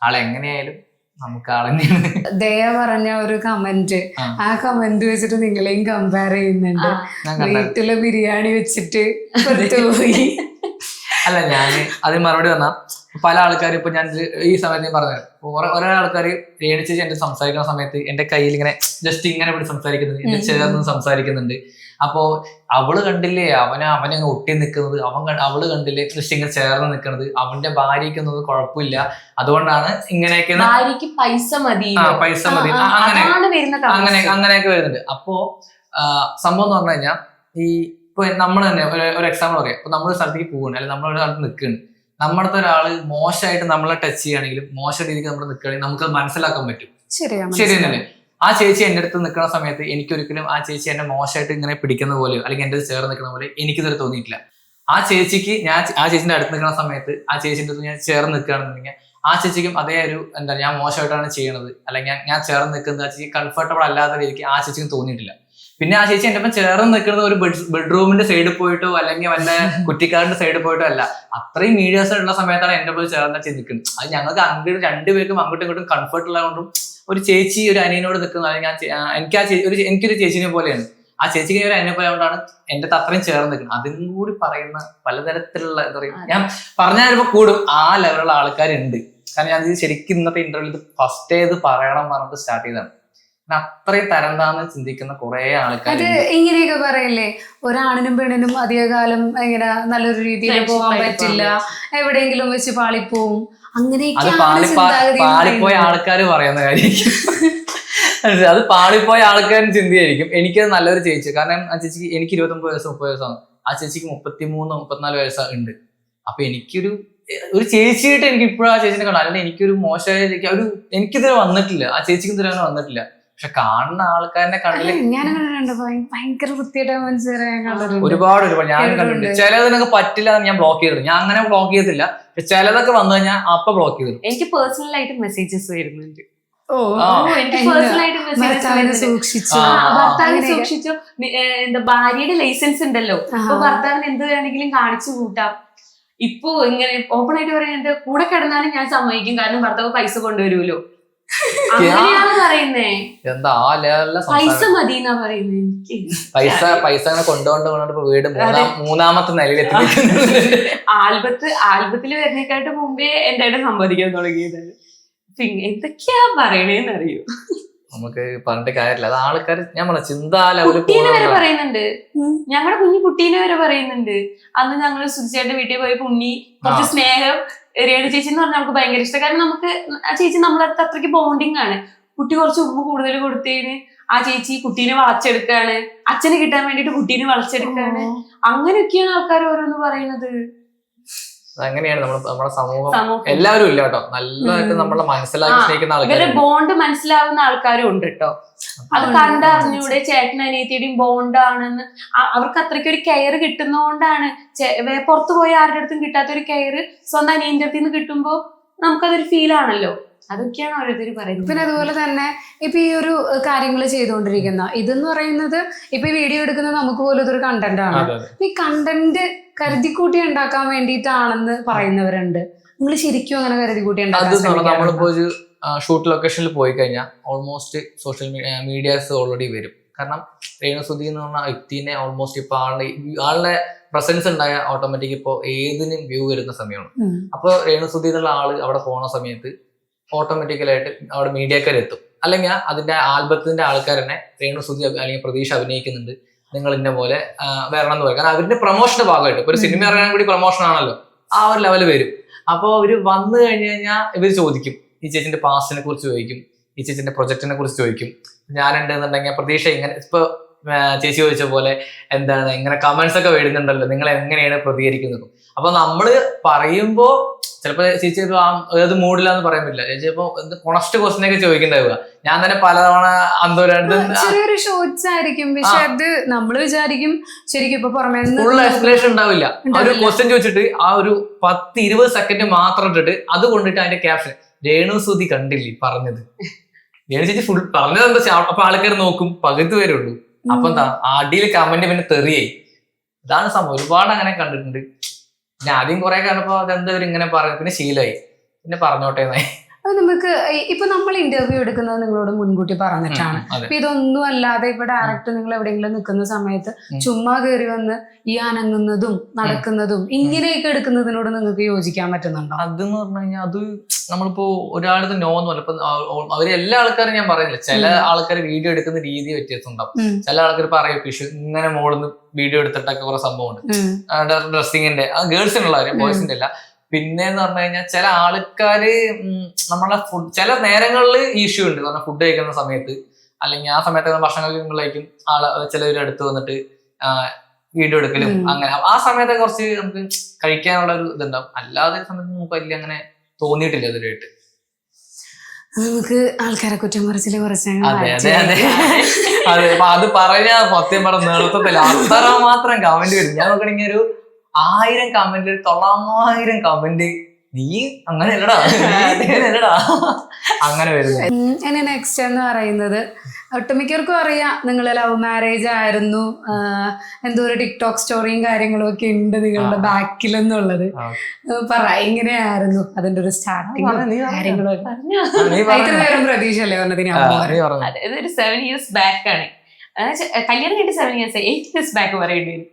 ആളെങ്ങനെയായാലും നമുക്ക് ആളെന്നെയാണ്. ദയ പറഞ്ഞ ഒരു കമന്റ്, ആ കമന്റ് വെച്ചിട്ട് നിങ്ങളെയും കമ്പയർ ചെയ്യുന്നുണ്ട്. വീട്ടിലെ ബിരിയാണി വെച്ചിട്ട് പോയി. അല്ല, ഞാൻ അതിന് മറുപടി വന്നാ പല ആൾക്കാരും ഇപ്പൊ ഞാൻ ഈ സമയത്ത് ഞാൻ പറഞ്ഞു, ഓരോ ആൾക്കാർ രേണു ചേച്ചി എന്റെ സംസാരിക്കുന്ന സമയത്ത് എന്റെ കയ്യിൽ ഇങ്ങനെ ജസ്റ്റ് ഇങ്ങനെ പിടിച്ച് സംസാരിക്കുന്നുണ്ട്, എന്റെ ചേർന്ന് സംസാരിക്കുന്നുണ്ട്. അപ്പോ അവള് കണ്ടില്ലേ അവനെ ഒട്ടി നിൽക്കുന്നത്, അവള് കണ്ടില്ലേ ജസ്റ്റ് ഇങ്ങനെ ചേർന്ന് നിൽക്കുന്നത്, അവന്റെ ഭാര്യയ്ക്കൊന്നും കുഴപ്പമില്ല, അതുകൊണ്ടാണ് ഇങ്ങനെയൊക്കെ പൈസ മതി അങ്ങനെയൊക്കെ വരുന്നുണ്ട്. അപ്പോ സംഭവം എന്ന് പറഞ്ഞു കഴിഞ്ഞാൽ ഈ ഇപ്പൊ നമ്മൾ തന്നെ ഒരു എക്സാമ്പിൾ പറയാം. ഇപ്പൊ നമ്മൾ സ്ഥലത്തേക്ക് പോകുകയാണ്, അല്ലെങ്കിൽ നമ്മളൊരു സ്ഥലത്ത് നിൽക്കുകയാണ്, നമ്മുടെ ഒരാള് മോശമായിട്ട് നമ്മളെ ടച്ച് ചെയ്യുകയാണെങ്കിലും മോശം രീതിക്ക് നമ്മൾ നിൽക്കുകയാണെങ്കിൽ നമുക്ക് മനസ്സിലാക്കാൻ പറ്റും. ശരി തന്നെ. ആ ചേച്ചി എന്റെ അടുത്ത് നിൽക്കുന്ന സമയത്ത് എനിക്കൊരിക്കലും ആ ചേച്ചി എന്നെ മോശമായിട്ട് ഇങ്ങനെ പിടിക്കുന്ന പോലെയോ അല്ലെങ്കിൽ എന്റെ ചേർന്ന് നിൽക്കുന്ന പോലെ എനിക്കിതുവരെ തോന്നിയിട്ടില്ല. ആ ചേച്ചിക്ക് ആ ചേച്ചിന്റെ അടുത്ത് നിൽക്കുന്ന സമയത്ത് ആ ചേച്ചിന്റെ അടുത്ത് ഞാൻ ചേർന്ന് നിൽക്കുകയാണെന്നുണ്ടെങ്കിൽ ആ ചേച്ചിക്കും അതേ ഒരു എന്താ ഞാൻ മോശമായിട്ടാണ് ചെയ്യണത്, അല്ലെങ്കിൽ ഞാൻ ചേർന്ന് നിൽക്കുന്നത് ആ ചേച്ചി കംഫർട്ടബിൾ അല്ലാത്ത രീതിക്ക് ആ ചേച്ചിക്കും തോന്നിയിട്ടില്ല. പിന്നെ ആ ചേച്ചി എന്റെ ഒപ്പം ചേർന്ന് നിൽക്കുന്നത് ഒരു ബെഡ്റൂമിന്റെ സൈഡിൽ പോയിട്ടോ അല്ലെങ്കിൽ വല്ല കുറ്റിക്കാടിന്റെ സൈഡിൽ പോയിട്ടോ അല്ല. അത്രയും മീഡിയാസ് ഉള്ള സമയത്താണ് എന്റെ പോയി ചേർന്ന് നിൽക്കുന്നത്. അത് ഞങ്ങൾക്ക് അങ്ങോട്ട് രണ്ടുപേർക്കും അങ്ങോട്ടും ഇങ്ങോട്ടും കംഫർട്ട് ഉള്ളതുകൊണ്ടും ഒരു ചേച്ചി ഒരു അനിയനോട് നിൽക്കുന്നത്, അല്ലെങ്കിൽ എനിക്കൊരു ചേച്ചിനെ പോലെയാണ്. ആ ചേച്ചിക്ക് ഒരു അനിയനെ പോലെ കൊണ്ടാണ് എന്റെ അത്രയും ചേർന്ന് നിൽക്കുന്നത്. അതിനും കൂടി പറയുന്ന പലതരത്തിലുള്ള എന്താ പറയുക, ഞാൻ പറഞ്ഞാൽ ചിലപ്പോൾ കൂടും ആ ലെവലുള്ള ആൾക്കാരുണ്ട്. കാരണം ഞാൻ ശരിക്കും ഇന്നത്തെ ഇന്റർവ്യൂവിൽ ഇത് ഫസ്റ്റ് ഇത് പറയണം പറഞ്ഞിട്ട് സ്റ്റാർട്ട് ചെയ്തതാണ്. അത്രയും തരം താന്ന് ചിന്തിക്കുന്ന കുറെ ആൾക്കാർ. അത് ഇങ്ങനെയൊക്കെ പറയല്ലേ, ഒരാണിനും പെണ്ണിനും അധികകാലം ഇങ്ങനെ നല്ലൊരു രീതിയിൽ പോകാൻ പറ്റില്ല, എവിടെയെങ്കിലും വെച്ച് പാളിപ്പോവും, അത് പാളിപ്പോയ ആൾക്കാർ പറയുന്ന കാര്യമായിരിക്കും. അത് പാളിപ്പോയ ആൾക്കാരും ചിന്തയായിരിക്കും. എനിക്കത് നല്ലൊരു ചേച്ചി, കാരണം ആ ചേച്ചിക്ക് എനിക്ക് 29 വയസ്സ് 30 വയസ്സാണ്, ആ ചേച്ചിക്ക് 33 34 വയസ്സ് ഉണ്ട്. അപ്പൊ എനിക്കൊരു ചേച്ചിയായിട്ട് എനിക്ക് ഇപ്പോഴും ആ ചേച്ചിനെ കാണാം. അല്ലെങ്കിൽ എനിക്കൊരു മോശമായ എനിക്കിതുവരെ വന്നിട്ടില്ല, ആ ചേച്ചിക്ക് ഇതുവരെ അങ്ങനെ വന്നിട്ടില്ല. പക്ഷെ കാണുന്ന ആൾക്കാരുടെ കണ്ണില് ഭയങ്കര വൃത്തിയായിട്ട് ഒരുപാട് ഞാൻ കണ്ടിട്ടുണ്ട്. ചിലതിനൊക്കെ പറ്റില്ല ഞാൻ ബ്ലോക്ക് ചെയ്തിരുന്നു. ഞാൻ അങ്ങനെ ബ്ലോക്ക് ചെയ്തിട്ടില്ല, പക്ഷെ ചിലതൊക്കെ വന്നു കഴിഞ്ഞാൽ അപ്പൊ ബ്ലോക്ക് ചെയ്തിരുന്നു. എനിക്ക് പേഴ്സണൽ ആയിട്ട് മെസ്സേജസ് വരുന്നുണ്ട്. ഭർത്താവിനെ സൂക്ഷിച്ചു, എന്താ ഭാര്യയുടെ ലൈസൻസ് ഉണ്ടല്ലോ, അപ്പൊ ഭർത്താവിന് എന്ത് വേണമെങ്കിലും കാണിച്ചു കൂട്ടാം. ഇപ്പൊ ഇങ്ങനെ ഓപ്പൺ ആയിട്ട് പറയാൻ എന്റെ കൂടെ കിടന്നാലും ഞാൻ സമ്മതിക്കും, കാരണം ഭർത്താവ് പൈസ കൊണ്ടുവരുമല്ലോ. അങ്ങനെയാണ് പറയുന്നേ. എന്താ പൈസ മതി എന്നാ പറയുന്നേ. പൈസ അങ്ങനെ കൊണ്ടുകൊണ്ട് വീട് മൂന്നാമത്തെ നിലയിലെത്തി. ആൽബത്തിൽ വരുന്നേക്കാട്ട് മുമ്പേ എന്റെ ആയിട്ട് സമ്മതിക്കാൻ തുടങ്ങിയതാണ്. പിന്നെ എന്തൊക്കെയാ പറയണേന്ന് അറിയോ, നമുക്ക് പറഞ്ഞിട്ട് കാര്യമില്ല. അത് ആൾക്കാർ ഞാൻ പറഞ്ഞ കുട്ടീനെ വരെ പറയുന്നുണ്ട്, ഞങ്ങളുടെ കുഞ്ഞു കുട്ടീനെ വരെ പറയുന്നുണ്ട്. അന്ന് ഞങ്ങൾ സുധിച്ചേട്ടന്റെ വീട്ടിൽ പോയപ്പോ ഉണ്ണി കുറച്ച് സ്നേഹം, രേണു ചേച്ചി എന്ന് പറഞ്ഞാൽ നമുക്ക് ഭയങ്കര ഇഷ്ടം. കാരണം നമുക്ക് ആ ചേച്ചി നമ്മളടുത്ത് അത്രയ്ക്ക് ബോണ്ടിങ് ആണ്. കുട്ടി കുറച്ച് ഉമ്മ കൂടുതൽ കൊടുത്തതിന് ആ ചേച്ചി കുട്ടീനെ വളച്ചെടുക്കാണ്, അച്ഛന് കിട്ടാൻ വേണ്ടിട്ട് കുട്ടീനെ വളച്ചെടുക്കാണ്. അങ്ങനെയൊക്കെയാണ് ആൾക്കാർ ഓരോന്ന് പറയുന്നത്. അങ്ങനെയാണ് നമ്മുടെ സമൂഹം. എല്ലാവരും ഇല്ല കേട്ടോ, നല്ലതായിട്ട് നമ്മളെ മനസ്സിലാക്കി സ്നേഹിക്കുന്ന ആൾക്കാർ, ബോണ്ട് മനസ്സിലാവുന്ന ആൾക്കാരും ഉണ്ട് കേട്ടോ. അത് കണ്ടറിഞ്ഞൂടെ ചേട്ടൻ അനിയത്തിയുടെയും ബോണ്ടാണെന്ന്. അവർക്ക് അത്രയ്ക്ക് ഒരു കെയർ കിട്ടുന്നതുകൊണ്ടാണ്. പുറത്തു പോയി ആരുടെ അടുത്തും കിട്ടാത്തൊരു കെയർ സ്വന്തം അനിയന്റെ അടുത്ത് നിന്ന് കിട്ടുമ്പോ നമുക്കതൊരു ഫീൽ ആണല്ലോ. അതൊക്കെയാണ് ഓരോരുത്തർ പറയുന്നത്. പിന്നെ അതുപോലെ തന്നെ ഇപ്പൊ ഈ ഒരു കാര്യങ്ങൾ ചെയ്തുകൊണ്ടിരിക്കുന്ന ഇതെന്ന് പറയുന്നത്, ഇപ്പൊ ഈ വീഡിയോ എടുക്കുന്നത് നമുക്ക് പോലും ഇതൊരു കണ്ടന്റ് ആണ്. ഈ കണ്ടന്റ് കരുതിക്കൂട്ടി ഉണ്ടാക്കാൻ വേണ്ടിയിട്ടാണെന്ന് പറയുന്നവരുണ്ട്. നിങ്ങൾ ശരിക്കും അങ്ങനെ കരുതിക്കൂട്ടി ഉണ്ടാക്കാൻ? നമ്മളിപ്പോ ഒരു ഷൂട്ട് ലൊക്കേഷനിൽ പോയി കഴിഞ്ഞാൽ ഓൾമോസ്റ്റ് സോഷ്യൽ മീഡിയാസ് ഓൾറെഡി വരും. കാരണം രേണു സുധി എന്ന് പറഞ്ഞ വ്യക്തിനെ ഓൾമോസ്റ്റ് ഇപ്പൊ ആളുടെ പ്രസൻസ് ഉണ്ടായ ഓട്ടോമാറ്റിക് ഇപ്പൊ ഏതിനും വ്യൂ വരുന്ന സമയമാണ്. അപ്പൊ രേണു സുധി എന്നുള്ള ആള് അവിടെ പോണ സമയത്ത് ഓട്ടോമാറ്റിക്കലായിട്ട് അവിടെ മീഡിയക്കാർ എത്തും. അല്ലെങ്കിൽ അതിന്റെ ആൽബത്തിന്റെ ആൾക്കാർ തന്നെ രേണു സുധി അല്ലെങ്കിൽ പ്രതീക്ഷ അഭിനയിക്കുന്നുണ്ട്, നിങ്ങൾ ഇന്ന പോലെ വരണം എന്ന് പറയും. കാരണം അവരുടെ പ്രൊമോഷന്റെ ഭാഗമായിട്ട് ഇപ്പൊ ഒരു സിനിമ ഇറങ്ങാൻ കൂടി പ്രൊമോഷൻ ആണല്ലോ, ആ ഒരു ലെവല് വരും. അപ്പോൾ അവര് വന്നു കഴിഞ്ഞ് കഴിഞ്ഞാൽ ഇവർ ചോദിക്കും, ഈ ചേച്ചിന്റെ പാസ്റ്റിനെ കുറിച്ച് ചോദിക്കും, ഈ ചേച്ചിന്റെ പ്രൊജക്ടിനെ കുറിച്ച് ചോദിക്കും. ഞാനുണ്ടെന്നുണ്ടെങ്കിൽ പ്രതീക്ഷ ഇങ്ങനെ ഇപ്പൊ ചേച്ചി ചോദിച്ച പോലെ എന്താണ് ഇങ്ങനെ കമന്റ്സ് ഒക്കെ വരുന്നുണ്ടല്ലോ, നിങ്ങൾ എങ്ങനെയാണ് പ്രതികരിക്കുന്നത്. അപ്പൊ നമ്മള് പറയുമ്പോ ചിലപ്പോ ചേച്ചി ഏത് മൂഡിലാന്ന് പറയാൻ പറ്റില്ല. ചേച്ചി ഇപ്പൊ കൊണസ്റ്റ് ക്വസ്റ്റ്യൻ ഒക്കെ ചോദിക്കണ്ടാവുക. ഞാൻ തന്നെ പലതവണ ചെറിയൊരു ഷോർട്സ് ആയിരിക്കും, പക്ഷെ അത് നമ്മള് വിചാരിക്കും ശരിക്കും ഇപ്പൊ പുറമേ ഫുൾ എക്സ്പ്ലനേഷൻ ഉണ്ടാവില്ല. ഒരു ക്വസ്റ്റ്യൻ ചോദിച്ചിട്ട് ആ ഒരു 10-20 സെക്കൻഡ് മാത്രം ഇട്ടിട്ട് അത് കൊണ്ടിട്ട് അതിന്റെ ക്യാപ്ഷൻ രേണു സുധി കണ്ടില്ലേ പറഞ്ഞത്, രേണു ചേച്ചി ഫുൾ പറഞ്ഞത് എന്താ. അപ്പൊ ആൾക്കാർ നോക്കും, പകുതി വരെ ഉള്ളൂ. അപ്പൊ എന്താ അടിയിൽ കമന്റ് പിന്നെ തെറിയായി. ഇതാണ് സംഭവം. ഒരുപാട് അങ്ങനെ കണ്ടിട്ടുണ്ട്. ഞാൻ ആദ്യം കുറെ കാണുമ്പോ അതെന്താ ഇങ്ങനെ പറയും, പിന്നെ ശീലമായി, പിന്നെ പറഞ്ഞോട്ടെ എന്നായി. അത് നമുക്ക് ഇപ്പൊ നമ്മൾ ഇന്റർവ്യൂ എടുക്കുന്നത് നിങ്ങളോട് മുൻകൂട്ടി പറഞ്ഞിട്ടാണ്. അപ്പൊ ഇതൊന്നും അല്ലാതെ ഇപ്പൊ ഡയറക്റ്റ് നിങ്ങൾ എവിടെയെങ്കിലും നിൽക്കുന്ന സമയത്ത് ചുമ്മാ കയറി വന്ന് ഈ അനങ്ങുന്നതും നടക്കുന്നതും ഇങ്ങനെയൊക്കെ എടുക്കുന്നതിനോട് നിങ്ങൾക്ക് യോജിക്കാൻ പറ്റുന്നുണ്ടോ? അതെന്ന് പറഞ്ഞു കഴിഞ്ഞാൽ അത് നമ്മളിപ്പോ ഒരാളത് നോന്ന് പറഞ്ഞ ഇപ്പൊ അവര് എല്ലാ ആൾക്കാരും ഞാൻ പറയുന്നില്ല, ചില ആൾക്കാർ വീഡിയോ എടുക്കുന്ന രീതി വ്യത്യാസം ഉണ്ടാവും. ചില ആൾക്കാർ പറയും പിഷു ഇങ്ങനെ മോളിന്ന് വീഡിയോ എടുത്തിട്ടൊക്കെ കുറെ സംഭവമുണ്ട്. ഡ്രസ്സിങ്ങിന്റെ ഗേൾസിനുള്ള ബോയ്സിന്റെ അല്ല. പിന്നെന്ന് പറഞ്ഞു കഴിഞ്ഞാൽ ചില ആൾക്കാര് നമ്മളെ ചില നേരങ്ങളിൽ ഇഷ്യൂ ഉണ്ട്. കാരണം ഫുഡ് കഴിക്കുന്ന സമയത്ത് അല്ലെങ്കിൽ ആ സമയത്ത് ഭക്ഷണം കഴിക്കുമ്പോഴേക്കും ചിലവർ അടുത്ത് വന്നിട്ട് വീഡിയോ എടുക്കലും അങ്ങനെ ആ സമയത്ത് കുറച്ച് നമുക്ക് കഴിക്കാനുള്ള ഒരു ഇതുണ്ടാവും. അല്ലാതെ സമയത്ത് നമുക്ക് വലിയ അങ്ങനെ തോന്നിയിട്ടില്ല ഇതുവരെയായിട്ട്. നമുക്ക് ആൾക്കാരെ കുറ്റം കുറച്ചില് കുറച്ചാൽ അതെ അതെ അതെ അതെ. അപ്പൊ അത് പറഞ്ഞാൽ സത്യം പറഞ്ഞ നേതൃത്വത്തില്ല അത്ര മാത്രം കമന്റ് വരും. ഞാൻ നോക്കണെങ്കിൽ ഒരു 1000 കമന്റ് 900 കമന്റ് നീ അങ്ങനെ അല്ലടാ അങ്ങനെ വരുന്നത്. ഇനി നെക്സ്റ്റ് എന്ന് പറയുന്നത് ഒട്ടുമിക്കവർക്കും അറിയാം നിങ്ങൾ ലവ് മാരേജ് ആയിരുന്നു, എന്തോ ഒരു ടിക്ടോക്ക് സ്റ്റോറിയും കാര്യങ്ങളും ഒക്കെ ഉണ്ട് നിങ്ങളുടെ ബാക്കിൽ എന്നുള്ളത്. പറ എങ്ങനെയായിരുന്നു അതിന്റെ ഒരു സ്റ്റാർട്ടിങ് കാര്യങ്ങളും ഇത്ര നേരം പ്രതീക്ഷ അല്ലേ പറഞ്ഞതിന്? അതായത് ഒരു 7 years ബാക്ക് ആണ്. കല്യാണം കഴിഞ്ഞ 7 years 8 years ബാക്ക് പറയേണ്ടി വരും.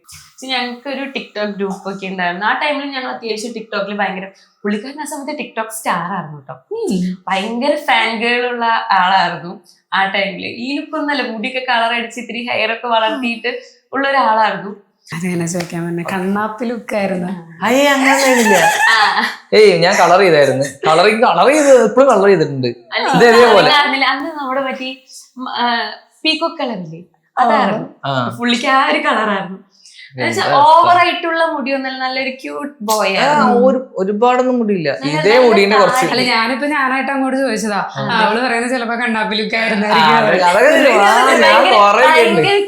ഞങ്ങൾക്ക് ഒരു ടിക്ടോക്ക് ഗ്രൂപ്പ് ഒക്കെ ഉണ്ടായിരുന്നു. ആ ടൈമിൽ ഞങ്ങൾ അത്യാവശ്യം ടിക്ടോക്കിൽ ഭയങ്കര, പുള്ളിക്കാരൻ ആ സമയത്ത് ടിക്ടോക്ക് സ്റ്റാർ ആയിരുന്നു കേട്ടോ, ഭയങ്കര ഫാൻ ഗേൾ ഉള്ള ആളായിരുന്നു ആ ടൈമില്. ഈ ലുക്കൊന്നല്ല, മുടിയൊക്കെ കളർ അടിച്ച് ഇത്തിരി ഹെയർ ഒക്കെ വളർത്തിയിട്ട് ഉള്ള ഒരാളായിരുന്നു. അതെങ്ങനെ ചോദിക്കാൻ പറഞ്ഞ കണ്ണാപ്പി ലുക്കായിരുന്നു. ഞാൻ കളർ ചെയ്തായിരുന്നു, കളർ ചെയ്ത് എപ്പോഴും കളർ ചെയ്തിട്ടുണ്ട്. അന്ന് നമ്മുടെ പറ്റി പീക്കോക്ക് കളറില്ലേ, അതായിരുന്നു പുള്ളിക്ക്. ആ ഒരു കളറായിരുന്നു. ഓവർ ആയിട്ടുള്ള മുടിയൊന്നല്ല, നല്ലൊരു ക്യൂട്ട് ബോയ്. ഒരുപാടൊന്നും മുടിയില്ല, ഇതേ മുടിന്റെ കുറച്ച്. അല്ല ഞാനായിട്ട് അങ്ങോട്ട് ചോദിച്ചതാ, അവള് പറയുന്നത് ചിലപ്പോ കണ്ണാപ്പി ലുക്കായിരുന്നു.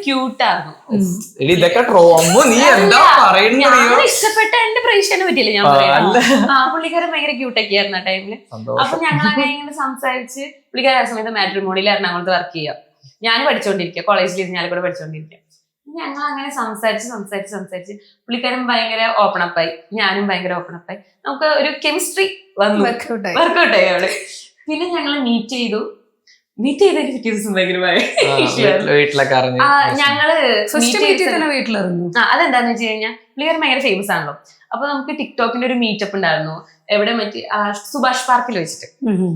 ക്യൂട്ടായിരുന്നു. ഇതൊക്കെ നീ എന്താ പറയുന്നത്? ഇഷ്ടപ്പെട്ട എന്റെ പ്രേക്ഷകനെ പറ്റിയില്ല ഞാൻ പറയുന്നത്. പുള്ളിക്കാരൻ ഭയങ്കര ക്യൂട്ടൊക്കെ ആയിരുന്നു ആ ടൈമില്. അപ്പൊ ഞങ്ങൾ അങ്ങനെ ഇങ്ങനെ സംസാരിച്ച്, പുള്ളിക്കാരൻ ആ സമയത്ത് മാട്രിമോണിയിൽ എറണാകുളത്ത് വർക്ക് ചെയ്യാം, ഞാൻ പഠിച്ചോണ്ടിരിക്കുക, കോളേജിൽ ഞാൻ കൂടെ പഠിച്ചോണ്ടിരിക്കുക. ഞങ്ങൾ അങ്ങനെ സംസാരിച്ച് പുള്ളിക്കാരൻ ഭയങ്കര ഓപ്പൺ അപ്പായി, ഞാനും ഭയങ്കര ഓപ്പൺ അപ്പായി. നമുക്ക് ഒരു കെമിസ്ട്രി വന്നു, വർക്ക്ഔട്ട് ആയി അവിടെ. പിന്നെ ഞങ്ങൾ മീറ്റ് ചെയ്തതിന് പിറ്റേ ദിവസം ഭയങ്കരമായി ഞങ്ങള് അതെന്താന്ന് വെച്ച് കഴിഞ്ഞാൽ പുള്ളിക്കാരൻ ഭയങ്കര ഫേമസ് ആണല്ലോ. അപ്പൊ നമുക്ക് ടിക്ടോക്കിന്റെ ഒരു മീറ്റപ്പ് ഉണ്ടായിരുന്നു, എവിടെ മറ്റേ സുഭാഷ് പാർക്കിൽ വെച്ചിട്ട്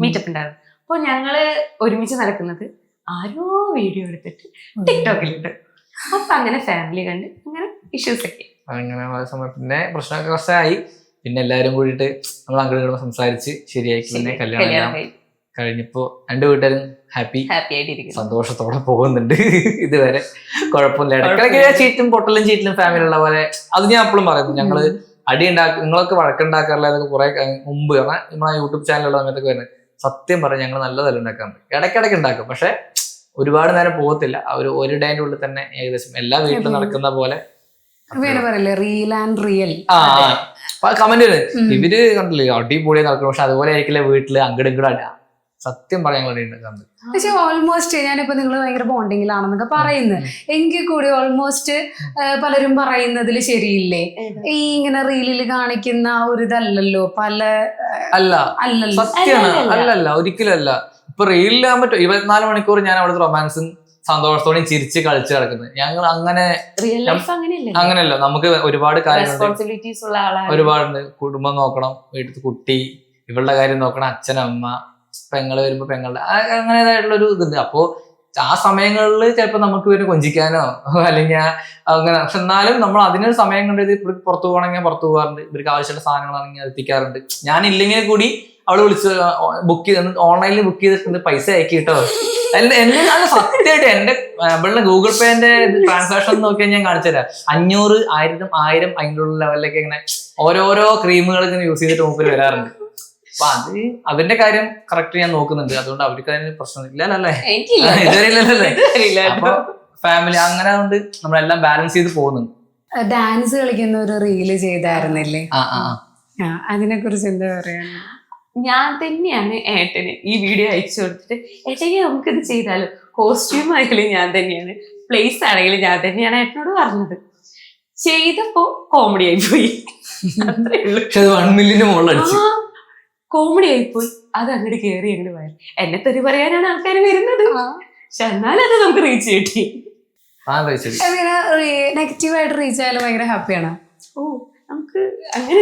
മീറ്റപ്പ് ഉണ്ടായിരുന്നു. അപ്പൊ ഞങ്ങള് ഒരുമിച്ച് നടക്കുന്നത് ആരോ വീഡിയോ എടുത്തിട്ട് ടിക്ടോക്കിലിട്ട്. അപ്പൊ അങ്ങനെ ഫാമിലി കണ്ട് അങ്ങനെ ഇഷ്യൂസ് ഒക്കെ അങ്ങനെ പിന്നെ പ്രശ്നമൊക്കെ കുറച്ചായി. പിന്നെ എല്ലാരും കൂടിയിട്ട് നമ്മൾ അങ്ങോട്ട് സംസാരിച്ച് ശരിയാക്കി. പിന്നെ കല്യാണം കഴിഞ്ഞപ്പോ 2 വീട്ടുകാരും ഹാപ്പി ആയിട്ടിരിക്കും, സന്തോഷത്തോടെ പോകുന്നുണ്ട്. ഇതുവരെ കുഴപ്പമില്ല. ഇടയ്ക്കിടയ്ക്ക് ചീറ്റും പൊട്ടലും ഫാമിലി ഉള്ള പോലെ. അത് ഞാൻ എപ്പോഴും പറയുന്നു, ഞങ്ങള് നിങ്ങളൊക്കെ വഴക്കുണ്ടാക്കാറില്ല. അതൊക്കെ കുറെ മുമ്പ് നമ്മളെ യൂട്യൂബ് ചാനലുള്ള സമയത്തൊക്കെ വരുന്നത്. സത്യം പറഞ്ഞാൽ ഞങ്ങൾ നല്ല തല്ലുണ്ടാക്കാറുണ്ട്, ഇടയ്ക്കിടയ്ക്ക് ഉണ്ടാക്കും. പക്ഷെ ഒരുപാട് നേരം പോകത്തില്ല. ഒരു ഡേന്റെ ഉള്ളിൽ തന്നെ ഏകദേശം എല്ലാ വീട്ടിലും നടക്കുന്ന പോലെ കമന്റ് ഇവര് കണ്ടില്ലേ അടിപൊളി നടക്കണം. പക്ഷെ അതുപോലെ ആയിരിക്കില്ല വീട്ടില് അങ്ങോട്ട് സത്യം പറയാൻ പക്ഷെ ഓൾമോസ്റ്റ് ഞാനിപ്പോ നിങ്ങൾ ഭയങ്കര ബോണ്ടിങ്ങിലാണെന്നൊക്കെ പറയുന്നത് എങ്കിൽ കൂടി ഓൾമോസ്റ്റ് പലരും പറയുന്നതിൽ ശരിയില്ലേ? ഈ ഇങ്ങനെ റീലിൽ കാണിക്കുന്ന ഒരു ഇതല്ലല്ലോ അല്ലല്ല ഒരിക്കലും അല്ല. ഇപ്പൊ റീലിലാൻ പറ്റും 24 മണിക്കൂർ ഞാൻ അവിടുത്തെ റൊമാൻസും സന്തോഷത്തോടെയും ചിരിച്ച് കളിച്ച് കിടക്കുന്നത്. ഞങ്ങൾ അങ്ങനെയല്ല. നമുക്ക് ഒരുപാട് കാര്യങ്ങളുണ്ട്, ഒരുപാടുണ്ട്. കുടുംബം നോക്കണം, വീട്ടിൽ കുട്ടി, ഇവളുടെ കാര്യം നോക്കണം, അച്ഛനമ്മ, പെങ്ങള് വരുമ്പോ പെങ്ങളുടെ അങ്ങനേതായിട്ടുള്ള ഒരു ഇതുണ്ട്. അപ്പോ ആ സമയങ്ങളിൽ ചിലപ്പോ നമുക്ക് ഇവരെ കൊഞ്ചിക്കാനോ അല്ലെങ്കിൽ അങ്ങനെ, പക്ഷെ എന്നാലും നമ്മൾ അതിനൊരു സമയം കണ്ട് ഇവർക്ക് പുറത്തു പോകണമെങ്കിൽ പുറത്തു പോകാറുണ്ട്. ഇവർക്ക് ആവശ്യമുള്ള സാധനങ്ങളാണെങ്കിൽ അത് എത്തിക്കാറുണ്ട്. ഞാനില്ലെങ്കിൽ കൂടി അവള് വിളിച്ച് ബുക്ക് ചെയ്ത് ഓൺലൈനിൽ ബുക്ക് ചെയ്തിട്ടുണ്ട്, പൈസ അയക്കി കേട്ടോ. എന്നെ സത്യമായിട്ട് എന്റെ ഇവളുടെ ഗൂഗിൾ പേന്റെ ട്രാൻസാക്ഷൻ നോക്കിയാൽ ഞാൻ കാണിച്ചുതരാം. 500, 1000 അതിൻ്റെ ഉള്ള ലെവലിലൊക്കെ ഇങ്ങനെ ഓരോരോ ക്രീമുകൾ ഇങ്ങനെ യൂസ് ചെയ്തിട്ട് മുമ്പിൽ വരാറുണ്ട്. അപ്പൊ അതിന്റെ കാര്യം കറക്റ്റ് ഞാൻ നോക്കുന്നുണ്ട്. അതുകൊണ്ട് അവർക്ക് അതിന് പ്രശ്നമില്ലല്ലേ, ഇതുവരെ. അപ്പൊ ഫാമിലി അങ്ങനെ കൊണ്ട് നമ്മളെല്ലാം ബാലൻസ് ചെയ്ത് പോകുന്നുണ്ട്. ഡാൻസ് കളിക്കുന്ന ഒരു റീല് ചെയ്തായിരുന്നില്ലേ? അതിനെ കുറിച്ച് എന്താ പറയാ? ഞാൻ തന്നെയാണ് ഏട്ടന് ഈ വീഡിയോ അയച്ചു കൊടുത്തിട്ട്, ഏട്ടനെ നമുക്കിത് ചെയ്താലോ, കോസ്റ്റ്യൂം ആണെങ്കിലും ഞാൻ തന്നെയാണ്, പ്ലേസ് ആണെങ്കിലും ഞാൻ തന്നെയാണ് ഏട്ടനോട് പറഞ്ഞത്. ചെയ്തപ്പോ കോമഡി ആയിപ്പോയി, അത്രേ ഉള്ളൂ. കോമഡി ആയിപ്പോയി. അത് അങ്ങോട്ട് കയറി അങ്ങോട്ട് പോയാൽ എന്നെ തെറി പറയാനാണ് ആൾക്കാർ വരുന്നത്. പക്ഷെ എന്നാലും അത് നമുക്ക് റീച്ച് കിട്ടി. നെഗറ്റീവായിട്ട് റീച്ച് ആയാലും ഭയങ്കര ഹാപ്പിയാണ്. നമുക്ക് അങ്ങനെ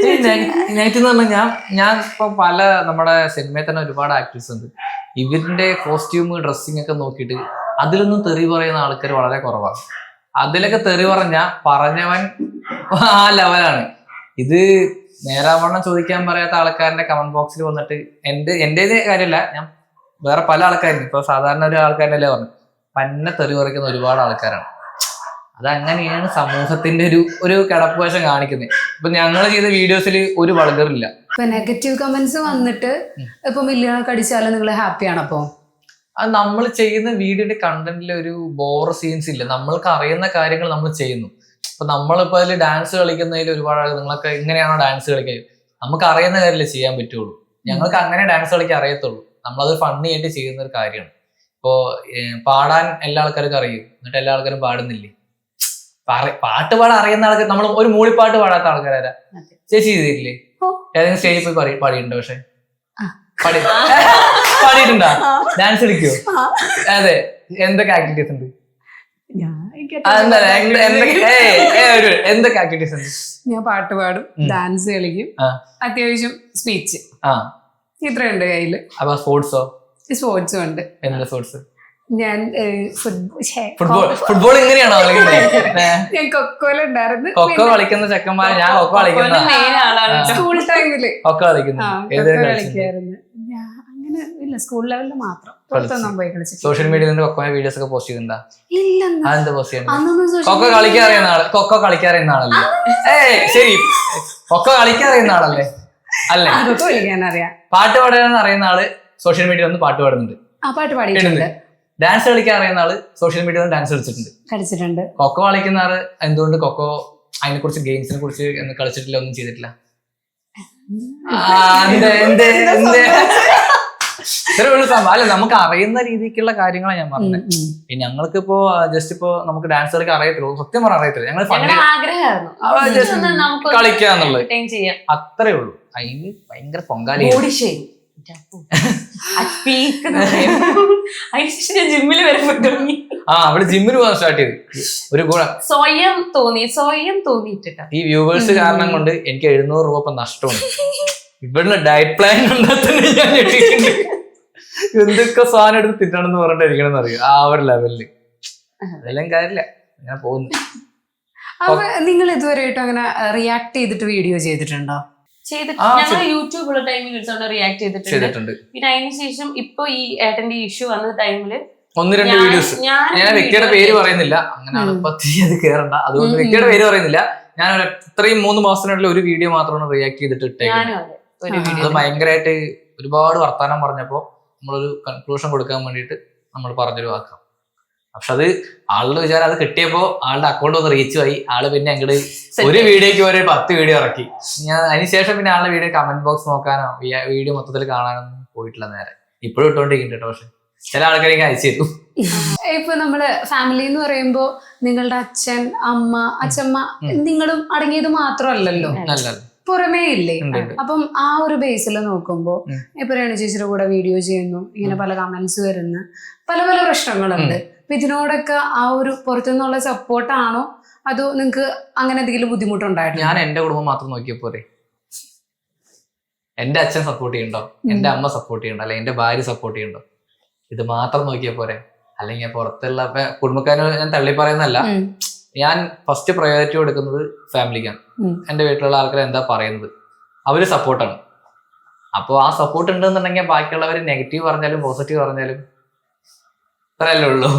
നെഗറ്റീവ് എന്ന് പറഞ്ഞാൽ ഞാൻ ഇപ്പൊ പല നമ്മുടെ സിനിമയിൽ തന്നെ ഒരുപാട് ആക്ടേഴ്സ് ഉണ്ട്. ഇവരുടെ കോസ്റ്റ്യൂം ഡ്രസ്സിംഗ് ഒക്കെ നോക്കിയിട്ട് അതിലൊന്നും തെറി പറയുന്ന ആൾക്കാർ വളരെ കുറവാണ്. അതിലൊക്കെ തെറി പറഞ്ഞവൻ ആ ലെവലാണ്. ഇത് നേരാവണ്ണം ചോദിക്കാൻ പറയാത്ത ആൾക്കാരുടെ കമന്റ് ബോക്സിൽ വന്നിട്ട് എന്റേത് കാര്യമല്ല, ഞാൻ വേറെ പല ആൾക്കാരും ഇപ്പൊ സാധാരണ ഒരു ആൾക്കാരല്ലേ പറഞ്ഞു പന്നെ തെറി പറിക്കുന്ന ഒരുപാട് ആൾക്കാരാണ്. അതങ്ങനെയാണ് സമൂഹത്തിന്റെ ഒരു കിടപ്പുവശം കാണിക്കുന്നത്. ഇപ്പൊ ഞങ്ങൾ ചെയ്ത വീഡിയോസിൽ ഒരു വൾഗറില്ല. ഇപ്പൊ നെഗറ്റീവ് കമന്റ്സ് വന്നിട്ട് ഇപ്പൊ മില്യണൊക്കെ അടിച്ചാലും നിങ്ങൾ ഹാപ്പിയാണ്? അപ്പൊ അത് നമ്മൾ ചെയ്യുന്ന വീഡിയോയുടെ കണ്ടന്റിൽ ഒരു ബോർ സീൻസ് ഇല്ല. നമ്മൾക്ക് അറിയുന്ന കാര്യങ്ങൾ നമ്മൾ ചെയ്യുന്നു. ഇപ്പൊ നമ്മളിപ്പോ അതിൽ ഡാൻസ് കളിക്കുന്നതിൽ ഒരുപാട് ആളുകൾ നിങ്ങളൊക്കെ ഇങ്ങനെയാണോ ഡാൻസ് കളിക്കുക, നമുക്ക് അറിയുന്ന കാര്യമല്ലേ ചെയ്യാൻ പറ്റുള്ളൂ. ഞങ്ങൾക്ക് അങ്ങനെ ഡാൻസ് കളിക്കാൻ അറിയത്തുള്ളൂ. നമ്മളത് ഫണ്ണി ആയിട്ട് ചെയ്യുന്ന ഒരു കാര്യമാണ്. ഇപ്പോ പാടാൻ എല്ലാ ആൾക്കാർക്കും അറിയും, എന്നിട്ട് എല്ലാ ആൾക്കാരും പാടുന്നില്ലേ. പാട്ട് പാടാൻ അറിയുന്ന ആൾക്കാർ, നമ്മൾ ഒരു മൂളിപ്പാട്ട് പാടാത്ത ആൾക്കാരാ. ചേച്ചി ചെയ്തിട്ടില്ലേ? ഏതെങ്കിലും സ്റ്റേജിൽ പോയി പാടിയിട്ടുണ്ടോ? പക്ഷെ പാടിയിട്ടുണ്ടോ? ഡാൻസ് കളിക്കോ? അതെ. എന്തൊക്കെ ആക്ടിവിറ്റീസ് ഉണ്ട്? എന്തൊക്കെ ആക്ടിവിറ്റീസ് ഉണ്ട്? ഞാൻ പാട്ട് പാടും, ഡാൻസ് കളിക്കും, അത്യാവശ്യം സ്പീച്ച്, ഇത്രയുണ്ട് കയ്യില്. അപ്പൊ സ്പോർട്സോ? സ്പോർട്സും ഉണ്ട്. എന്താ സ്പോർട്സ്? ഞാൻ ഫുട്ബോൾ ഇങ്ങനെയാണോ ഞാൻ കൊക്കോയിലുണ്ടായിരുന്നു. കൊക്കോ കളിക്കുന്ന ചെക്കന്മാർ, ഞാൻ കൊക്കോ കളിക്കുന്ന സ്കൂൾ ടൈമില് കൊക്കോ കളിക്കുന്നു. കളിക്കായിരുന്നു. അങ്ങനെ ഇല്ല, സ്കൂൾ ലെവലിൽ മാത്രം, പുറത്തൊന്നും പോയി കളിച്ചിട്ട്. സോഷ്യൽ മീഡിയയിൽ കൊക്കോ വീഡിയോസ് ഒക്കെ പോസ്റ്റ് ചെയ്യുന്നുണ്ടാ? ഇല്ലെന്ന്. അതെന്താ പോസ്റ്റ് ചെയ്യുന്നത്? കൊക്കോ കളിക്കാൻ അറിയുന്ന ആള്, കൊക്കോ കളിക്കാൻ അറിയുന്ന ആളല്ലേ? ശരി, കൊക്കോ കളിക്കാൻ അറിയുന്ന ആളല്ലേ? അല്ലേ? കൊക്കോ കളിക്കാൻ അറിയാം. പാട്ട് പാടാൻ അറിയുന്ന ആള് സോഷ്യൽ മീഡിയയിൽ ഒന്ന് പാട്ട് പാടുന്നുണ്ട്. ആ പാട്ട് പാടിയിട്ടുണ്ട്. ഡാൻസ് കളിക്കാൻ അറിയുന്ന ആള് സോഷ്യൽ മീഡിയയിൽ ഡാൻസ് കളിച്ചിട്ടുണ്ട്. കൊക്കോ കളിക്കുന്ന ആള് എന്തുകൊണ്ട് കൊക്കോ അതിനെ കുറിച്ച്, ഗെയിംസിനെ കുറിച്ച് കളിച്ചിട്ടില്ല, ഒന്നും ചെയ്തിട്ടില്ല? ഇത്രേ ഉള്ളൂ സംഭവം. അല്ല, നമുക്ക് അറിയുന്ന രീതിക്കുള്ള കാര്യങ്ങളാണ് ഞാൻ പറഞ്ഞത്. പിന്നെ ഞങ്ങൾക്കിപ്പോ ജസ്റ്റ് ഇപ്പോ നമുക്ക് ഡാൻസ് കളിക്കാൻ അറിയത്തില്ല, സത്യം പറഞ്ഞാൽ അറിയത്തില്ല. ഞങ്ങൾ കളിക്കാന്നുള്ളത് അത്രേ ഉള്ളൂ. അതിന് ഭയങ്കര പൊങ്കാലി. ജിമ്മിൽ വരെ തുടങ്ങി. അവിടെ ജിമ്മിന് പോകാൻ സ്റ്റാർട്ട് ചെയ്തു. ഒരു ഗുണം സ്വയം തോന്നിയിട്ടാ. ഈ വ്യൂവേഴ്സ് കാരണം കൊണ്ട് എനിക്ക് 700 രൂപ ഇപ്പൊ നഷ്ടമുണ്ട്. ഇവിടുന്ന് ഡയറ്റ് പ്ലാൻ ഉണ്ടാകുന്ന ഞാൻ ഞെട്ടിട്ടുണ്ട്. എന്തൊക്കെ സാധനം എടുത്ത് തിന്നണമെന്ന് പറഞ്ഞിട്ടിരിക്കണമെന്ന് അറിയാം. ആ ഒരു ലെവലില് അതെല്ലാം കാര്യമില്ല, അങ്ങനെ പോകുന്നു. നിങ്ങൾ ഇതുവരെയായിട്ടും അങ്ങനെ റിയാക്ട് ചെയ്തിട്ട് വീഡിയോ ചെയ്തിട്ടുണ്ടോ? ഞങ്ങൾ യൂട്യൂബുള്ള ടൈമിൽ റിയാക്ട് ചെയ്തിട്ടുണ്ട്. പിന്നെ അതിനുശേഷം ഇപ്പൊ ഈ ഏട്ടന്റെ ഇഷ്യൂ വന്ന ടൈമില് 1-2 വീഡിയോസ്, ഞാൻ വ്യക്തിയുടെ പേര് പറയുന്നില്ല, അങ്ങനെയാണ് അത് കേറണ്ട, അതുകൊണ്ട് വ്യക്തിയുടെ പേര് പറയുന്നില്ല. ഞാൻ ഇത്രയും 3 മാസത്തിനുള്ളിൽ ഒരു വീഡിയോ മാത്രമാണ് റിയാക്ട് ചെയ്തിട്ട് ഇട്ടേക്കുന്നത്. അത് ഭയങ്കരമായിട്ട് ഒരുപാട് വർത്താനം പറഞ്ഞപ്പോ നമ്മളൊരു കൺക്ലൂഷൻ കൊടുക്കാൻ വേണ്ടിയിട്ട് നമ്മൾ പറഞ്ഞൊരു വാക്കാം. പക്ഷെ അത് ആളുടെ വിചാരം അത് കിട്ടിയപ്പോ ആളുടെ അക്കൗണ്ട് ഒന്ന് റീച്ച് ആയി. ആള് പിന്നെ അങ്ങോട്ട് ഒരു വീഡിയോക്ക് ഒരു 10 വീഡിയോ ഇറക്കി. ഞാൻ അതിനുശേഷം പിന്നെ ആളുടെ വീഡിയോ കമന്റ് ബോക്സ് നോക്കാനോ വീഡിയോ മൊത്തത്തിൽ കാണാനൊന്നും പോയിട്ടില്ല. നേരെ ഇപ്പോഴും ഇട്ടോണ്ടിരിക്കുന്നുണ്ട്. പക്ഷെ ചില ആൾക്കാരേക്ക് അയച്ചു തരും. ഇപ്പൊ നമ്മള് ഫാമിലി എന്ന് പറയുമ്പോ നിങ്ങളുടെ അച്ഛൻ, അമ്മ, അച്ഛമ്മ, നിങ്ങളും അടങ്ങിയത് മാത്രമല്ലല്ലോ, പുറമേ ഇല്ലേ? അപ്പം ആ ഒരു ബേസിൽ നോക്കുമ്പോ ഇപ്പൊ രേണു ചേച്ചിയുടെ കൂടെ വീഡിയോ ചെയ്യുന്നു, ഇങ്ങനെ പല കമന്റ്സ് വരുന്നു, പല പല പ്രശ്നങ്ങളുണ്ട്. അപ്പൊ ഇതിനോടൊക്കെ ആ ഒരു പുറത്തുനിന്നുള്ള സപ്പോർട്ടാണോ അതോ നിങ്ങക്ക് അങ്ങനെ എന്തെങ്കിലും ബുദ്ധിമുട്ടുണ്ടായിരുന്നു? ഞാൻ എന്റെ കുടുംബം മാത്രം നോക്കിയപ്പോലെ എന്റെ അച്ഛൻ സപ്പോർട്ട് ചെയ്യണ്ടോ, എന്റെ അമ്മ സപ്പോർട്ട് ചെയ്യണ്ടോ, അല്ലെങ്കിൽ എന്റെ ഭാര്യ സപ്പോർട്ട് ചെയ്യണ്ടോ, ഇത് മാത്രം നോക്കിയ പോരെ. അല്ലെങ്കിൽ പുറത്തുള്ള കുടുംബക്കാരോ ഞാൻ തള്ളി പറയുന്നല്ല, ഞാൻ ഫസ്റ്റ് പ്രയോറിറ്റി കൊടുക്കുന്നത് ഫാമിലിക്കാണ്. എന്റെ വീട്ടിലുള്ള ആൾക്കാർ എന്താ പറയുന്നത്, അവര് സപ്പോർട്ടാണ്. അപ്പോൾ ആ സപ്പോർട്ട് ഉണ്ടെന്നുണ്ടെങ്കിൽ ബാക്കിയുള്ളവർ നെഗറ്റീവ് പറഞ്ഞാലും പോസിറ്റീവ് പറഞ്ഞാലും അത്രയല്ലേ ഉള്ളൂ.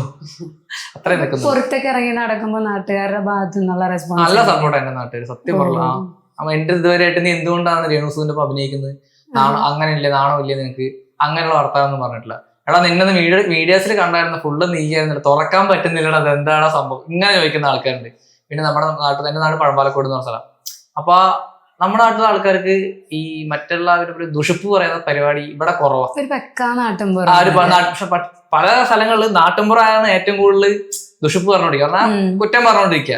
അത്രയും നിൽക്കുന്നു. പുറത്തേക്ക് ഇറങ്ങി നടക്കുമ്പോൾ നാട്ടുകാരുടെ ഭാഗത്തു നിന്നുള്ള റെസ്പോൺസ് നല്ല സപ്പോർട്ടാണ് എന്റെ നാട്ടുകാർ. സത്യം പറഞ്ഞു. എന്റെ ഇതുവരെയായിട്ട് നീ എന്തുകൊണ്ടാണ് രേണുസുവിന്റെ ഒപ്പം അഭിനയിക്കുന്നത്, അങ്ങനെയില്ലേ, നാണോ ഇല്ലേ നിനക്ക്, അങ്ങനെയുള്ള വർത്താനൊന്നും പറഞ്ഞിട്ടില്ല. എടാ നിന്നെ വീഡിയോസിൽ കണ്ടായിരുന്ന ഫുള്ള് നീയായിരുന്നില്ല, തുറക്കാൻ പറ്റുന്നില്ലടാ, അത് എന്താണ് സംഭവം, ഇങ്ങനെ ചോദിക്കുന്ന ആൾക്കാരുണ്ട്. പിന്നെ നമ്മുടെ നാട്ടിൽ, എന്റെ നാട് പഴമ്പാലക്കോട് എന്ന് പറഞ്ഞ സ്ഥലം. അപ്പൊ നമ്മുടെ നാട്ടിലെ ആൾക്കാർക്ക് ഈ മറ്റുള്ള ഒരു ദുഷിപ്പ് പറയുന്ന പരിപാടി ഇവിടെ കുറവാണ്. പക്ഷെ പല സ്ഥലങ്ങളിൽ നാട്ടുമ്പുറമാണ് ഏറ്റവും കൂടുതൽ ദുഷിപ്പ് പറഞ്ഞോണ്ടിരിക്കുക, കാരണം കുറ്റം പറഞ്ഞോണ്ടിരിക്കുക.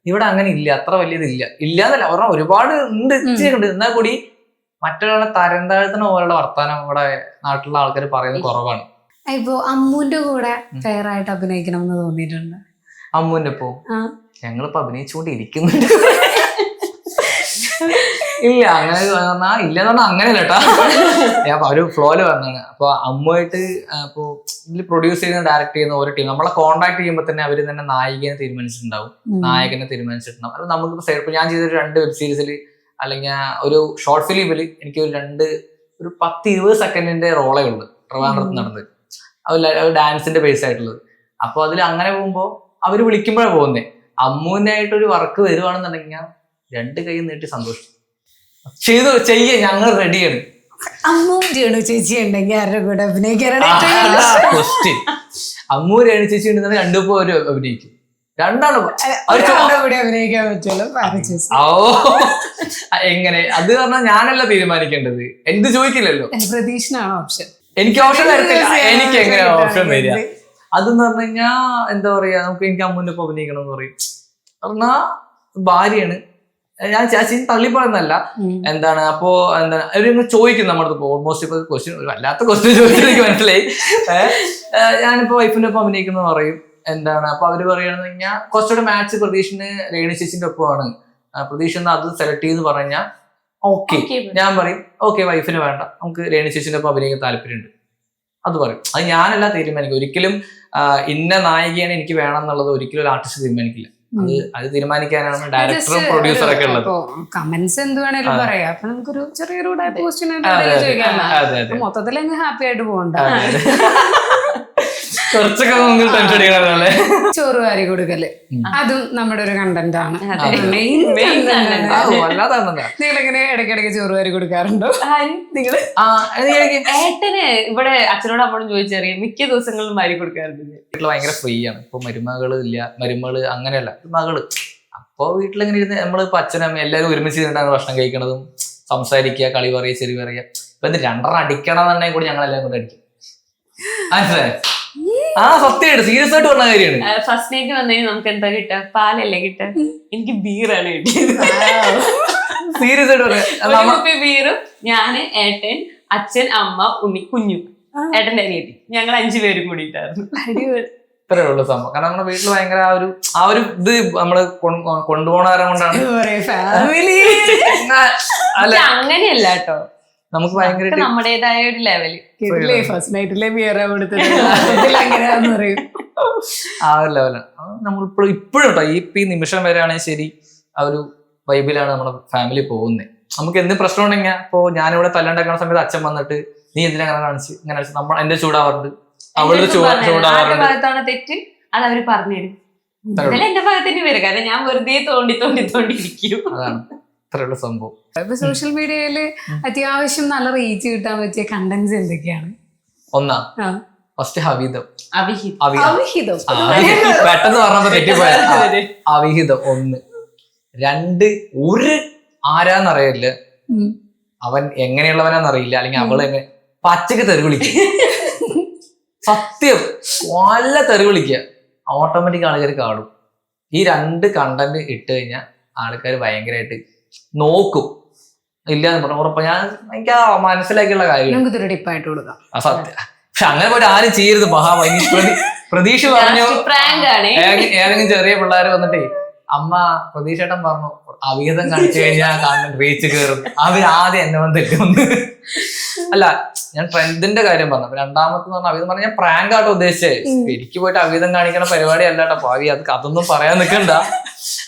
ഇവിടെ അങ്ങനെ ഇല്ല, അത്ര വലിയതില്ല. ഇല്ലാന്നല്ല പറഞ്ഞാൽ ഒരുപാട് ഉണ്ട്, ഉണ്ട്. എന്നാൽ കൂടി മറ്റുള്ള തരം താഴ്ത്തുന്ന പോലുള്ള വർത്താനം ഇവിടെ നാട്ടിലുള്ള ആൾക്കാർ പറയുന്നത് കുറവാണ്. ഇപ്പൊ അമ്മുവിന്റെ കൂടെ ഫെയർ ആയിട്ട് അഭിനയിക്കണം എന്ന് തോന്നിയിട്ടുണ്ട്? അമ്മുവിന്റെ ഒപ്പം ഞങ്ങളിപ്പോ അഭിനയിച്ചുകൊണ്ടിരിക്കുന്നുണ്ട്. ഇല്ല, അങ്ങനെ പറഞ്ഞാൽ ഇല്ലെന്ന് പറഞ്ഞാൽ അങ്ങനെയല്ല കേട്ടാ, ഞാൻ ഒരു ഫ്ലോയില് പറഞ്ഞാണ്. അപ്പൊ അമ്മുമായിട്ട് ഇപ്പൊ ഇതിൽ പ്രൊഡ്യൂസ് ചെയ്യുന്ന ഡയറക്ട് ചെയ്യുന്ന ഓരോ ടീം നമ്മളെ കോൺടാക്ട് ചെയ്യുമ്പോൾ തന്നെ അവര് തന്നെ നായികനെ തീരുമാനിച്ചിട്ടുണ്ടാവും, നായകനെ തീരുമാനിച്ചിട്ടുണ്ടാവും. അത് നമുക്ക് ഞാൻ ചെയ്തൊരു 2 വെബ് സീരീസിൽ അല്ലെങ്കിൽ ഒരു ഷോർട്ട് ഫിലിമിൽ എനിക്ക് ഒരു 10-20 സെക്കൻഡിന്റെ റോളേ ഉള്ളു ട്രിവാൻഡ്രത്ത് നടന്നത്. അത് ഡാൻസിന്റെ ബേസ് ആയിട്ടുള്ളത്. അപ്പൊ അതിൽ അങ്ങനെ പോകുമ്പോ അവര് വിളിക്കുമ്പോഴാണ് പോകുന്നേ. അമ്മുവിനായിട്ടൊരു വർക്ക് വരുവാണെന്നുണ്ടെങ്കിൽ ഞാൻ 2 കൈ നീട്ടി സന്തോഷിച്ചു. ചെയ്യ, ഞങ്ങൾ റെഡിയാണ്. അമ്മു രേണു ചേച്ചി ഉണ്ടെങ്കിൽ ആരുടെ കൂടെ അഭിനയിക്കാനാണ് ക്വസ്റ്റ്യൻ. അമ്മു രേണു ചേച്ചി ഉണ്ടെങ്കിൽ 2 പേരും അഭിനയിക്കും. രണ്ടാണ് കൂടി അഭിനയിക്കാൻ പറ്റുള്ളൂ. ഓ എങ്ങനെ അത് പറഞ്ഞാൽ ഞാനല്ല തീരുമാനിക്കേണ്ടത്, എന്ത് ചോദിക്കില്ലല്ലോ. പ്രതീക്ഷനാണ് ഓപ്ഷൻ. എനിക്ക് ഓപ്ഷൻ തരത്തില്ല, എനിക്ക് എങ്ങനെ ഓപ്ഷൻ വരിക? അതെന്ന് പറഞ്ഞു കഴിഞ്ഞാ എന്താ പറയാ, നമുക്ക് എനിക്ക് അമ്മൂന്റെ ഒപ്പം അഭിനയിക്കണം എന്ന് പറയും. പറഞ്ഞാ ഭാര്യയാണ്, ഞാൻ ചേച്ചി തള്ളിപ്പറയുന്നല്ല. എന്താണ് അപ്പോ എന്താണ് അവരിങ്ങനെ ചോദിക്കും നമ്മുടെ അടുത്ത്. ഓൾമോസ്റ്റ് ഇപ്പൊ ക്വസ്റ്റ്യൻ വല്ലാത്ത ക്വസ്റ്റ്യൻ ചോദിച്ചത് എനിക്ക് മനസ്സിലായി. ഞാനിപ്പോ വൈഫിന്റെ ഒപ്പം അഭിനയിക്കുന്നു പറയും. എന്താണ് അപ്പൊ അവര് പറയുകയാണെന്ന് കഴിഞ്ഞാൽ കുറച്ചുകൂടെ മാച്ച് പ്രതീക്ഷിന് രേണു ചേച്ചിന്റെ ഒപ്പമാണ്, പ്രതീക്ഷ അത് സെലക്ട് ചെയ്ത് പറഞ്ഞാൽ ഓക്കെ. ഞാൻ പറയും ഓക്കെ വൈഫിന് വേണ്ട, നമുക്ക് രേണു ചേച്ചിന്റെ ഒപ്പം അഭിനയിക്കാൻ താല്പര്യമുണ്ട്, അത് പറയും. അത് ഞാനല്ല തീരുമാനിക്കും. ഒരിക്കലും ഇന്ന നായികയാണ് എനിക്ക് വേണം എന്നുള്ളത് ഒരിക്കലും ഒരു ആർട്ടിസ്റ്റ് തീരുമാനിക്കില്ല. അത് തീരുമാനിക്കാനാണ് ഡയറക്ടറും പ്രൊഡ്യൂസറും ഒക്കെ ഉള്ളത്. കമന്റ്സ് എന്ത് വേണേലും പറയാം. അപ്പൊ നമുക്കൊരു ചെറിയൊരു ക്വസ്റ്റ്യൻ ചോദിക്കാം. മൊത്തത്തിൽ അങ്ങ് ഹാപ്പി ആയിട്ട് പോകണ്ട. കുറച്ചൊക്കെ ടെൻഷൻ അടിക്കണല്ലേ. ചോറ് വാരി കൊടുക്കല് അതും നമ്മുടെ ഒരു കണ്ടന്റ് ആണ്. നിങ്ങളിങ്ങനെ ഇടയ്ക്കിടയ്ക്ക് ചോറ് വാരി കൊടുക്കാറുണ്ടോ? നിങ്ങള് ഏട്ടന് ഇവിടെ അച്ഛനോട് അമ്മോടും ചോദിച്ചറിയാം, മിക്ക ദിവസങ്ങളിലും വാരി കൊടുക്കാറുണ്ട്. വീട്ടില് ഭയങ്കര ഫ്രീ ആണ്. ഇപ്പൊ മരുമകള് ഇല്ല, മരുമകള് അങ്ങനെയല്ല, മകള്. അപ്പൊ വീട്ടിലിങ്ങനെ ഇരുന്ന് നമ്മളിപ്പോ അച്ഛനമ്മ എല്ലാവരും ഒരുമിച്ച് ഇരുന്നിട്ടാണ് ഭക്ഷണം കഴിക്കണതും, സംസാരിക്കുക, കളി പറയുക, ചെറിയ പറയുക. ഇപ്പൊ ഇത് രണ്ടെണ്ണം അടിക്കണം എന്നുണ്ടെങ്കിൽ കൂടി ഞങ്ങൾ എല്ലാവരും കൂടെ അടിക്കും. മനസ്സിലായി? സത്യമായിട്ട് സീരിയസ് ആയിട്ട് പറഞ്ഞ കാര്യമാണ്. ഫസ്റ്റ് നൈറ്റ് വന്നതിന് നമുക്ക് എന്താ കിട്ടുക? പാലല്ലേ കിട്ടുക? എനിക്ക് ബീറാണ് കിട്ടിയത്. സീരിയസ് ആയിട്ട് പറയാം. ബീറും ഞാന്, ഏട്ടൻ, അച്ഛൻ, അമ്മ, ഉണ്ണി, കുഞ്ഞു, ഏട്ടന്റെ അനിയത്തി, ഞങ്ങൾ 5 പേരും കൂടിയിട്ടായിരുന്നു. ഇത്രേ ഉള്ളൂ സംഭവം. കാരണം നമ്മുടെ വീട്ടിൽ ഭയങ്കര ആ ഒരു ഇത് നമ്മള് കൊണ്ടുപോകണവരെ കൊണ്ടാണ്. അങ്ങനെയല്ല കേട്ടോ, നമുക്ക് ഭയങ്കര നമ്മുടേതായ ഒരു ലെവല്. ഫസ്റ്റ് നൈറ്റിലെ ബിയർ കൊടുത്തത് ആ ഒരു ലെവലാണ് നമ്മളിപ്പോഴും ഇപ്പോഴും കേട്ടോ. ഈ നിമിഷം വരെയാണെങ്കിൽ ശരി ആ ഒരു വൈബിലാണ് നമ്മുടെ ഫാമിലി പോകുന്നത്. നമുക്ക് എന്ത് പ്രശ്നം ഉണ്ടെങ്കിൽ ഇപ്പൊ ഞാനിവിടെ തല്ലുണ്ടാക്കുന്ന സമയത്ത് അച്ഛൻ വന്നിട്ട് നീ എന്തിനാ അങ്ങനെ കാണിച്ച് ഇങ്ങനെ നമ്മൾ എന്റെ ചൂടാവാറുണ്ട്, അവളൊരു ചൂടാവാറുണ്ട്. തെറ്റ് അത് അവര് പറഞ്ഞുതരും. എന്റെ ഭാഗത്തിന് വരും, കാരണം ഞാൻ വെറുതെ തോണ്ടിയിരിക്കും. അതാണ് ഇത്രയുള്ള സംഭവം. ഇപ്പൊ സോഷ്യൽ മീഡിയയില് അത്യാവശ്യം നല്ല റീച്ച് കിട്ടാൻ പറ്റിയ കണ്ടന്റ്സ് എന്തൊക്കെയാണ്? ഒന്നാ ഫസ്റ്റ് അവിഹിതം. പെട്ടെന്ന് പറഞ്ഞപ്പോ തെറ്റിപ്പോയ അവിഹിതം 1. 2 ഒരു ആരാന്നറിയില്ല, അവൻ എങ്ങനെയുള്ളവനാന്നറിയില്ല, അല്ലെങ്കിൽ അവള് എങ്ങനെ പച്ചക്ക് തെറി വിളിക്കുക. സത്യം നല്ല തെറി വിളിക്കുക, ഓട്ടോമാറ്റിക് ആൾക്കാർ കാണും. ഈ 2 കണ്ടന്റ് ഇട്ട് കഴിഞ്ഞാൽ ആൾക്കാർ ഭയങ്കരമായിട്ട് നോക്കും. ഇല്ലാന്ന് പറഞ്ഞു ഉറപ്പാ. എനിക്ക് മനസ്സിലാക്കിയുള്ള കാര്യം സത്യം. പക്ഷെ അങ്ങനെ പോയിട്ട് ആരും ചെയ്യരുത്. പ്രതീക്ഷ പറഞ്ഞു ഏതെങ്കിലും ചെറിയ പിള്ളേർ വന്നിട്ടേ അമ്മ പ്രതീക്ഷേട്ടൻ പറഞ്ഞു അവിഹിതം കാണിച്ചു കഴിഞ്ഞാൽ കാണുന്ന റീച്ച് കയറും, അവരാദ്യം എന്നെ വന്ന് തെറ്റുമെന്ന്. അല്ല ഞാൻ ട്രെൻഡിന്റെ കാര്യം പറഞ്ഞു. രണ്ടാമത്തെ പറഞ്ഞ അവിഹിതം പറഞ്ഞ ഞാൻ പ്രാങ്ക് ആട്ടോ ഉദ്ദേശിച്ചത്. എനിക്ക് പോയിട്ട് അവിഹിതം കാണിക്കണ പരിപാടി അല്ലാട്ടോ ഭാവി. അതൊന്നും പറയാൻ നിൽക്കണ്ട.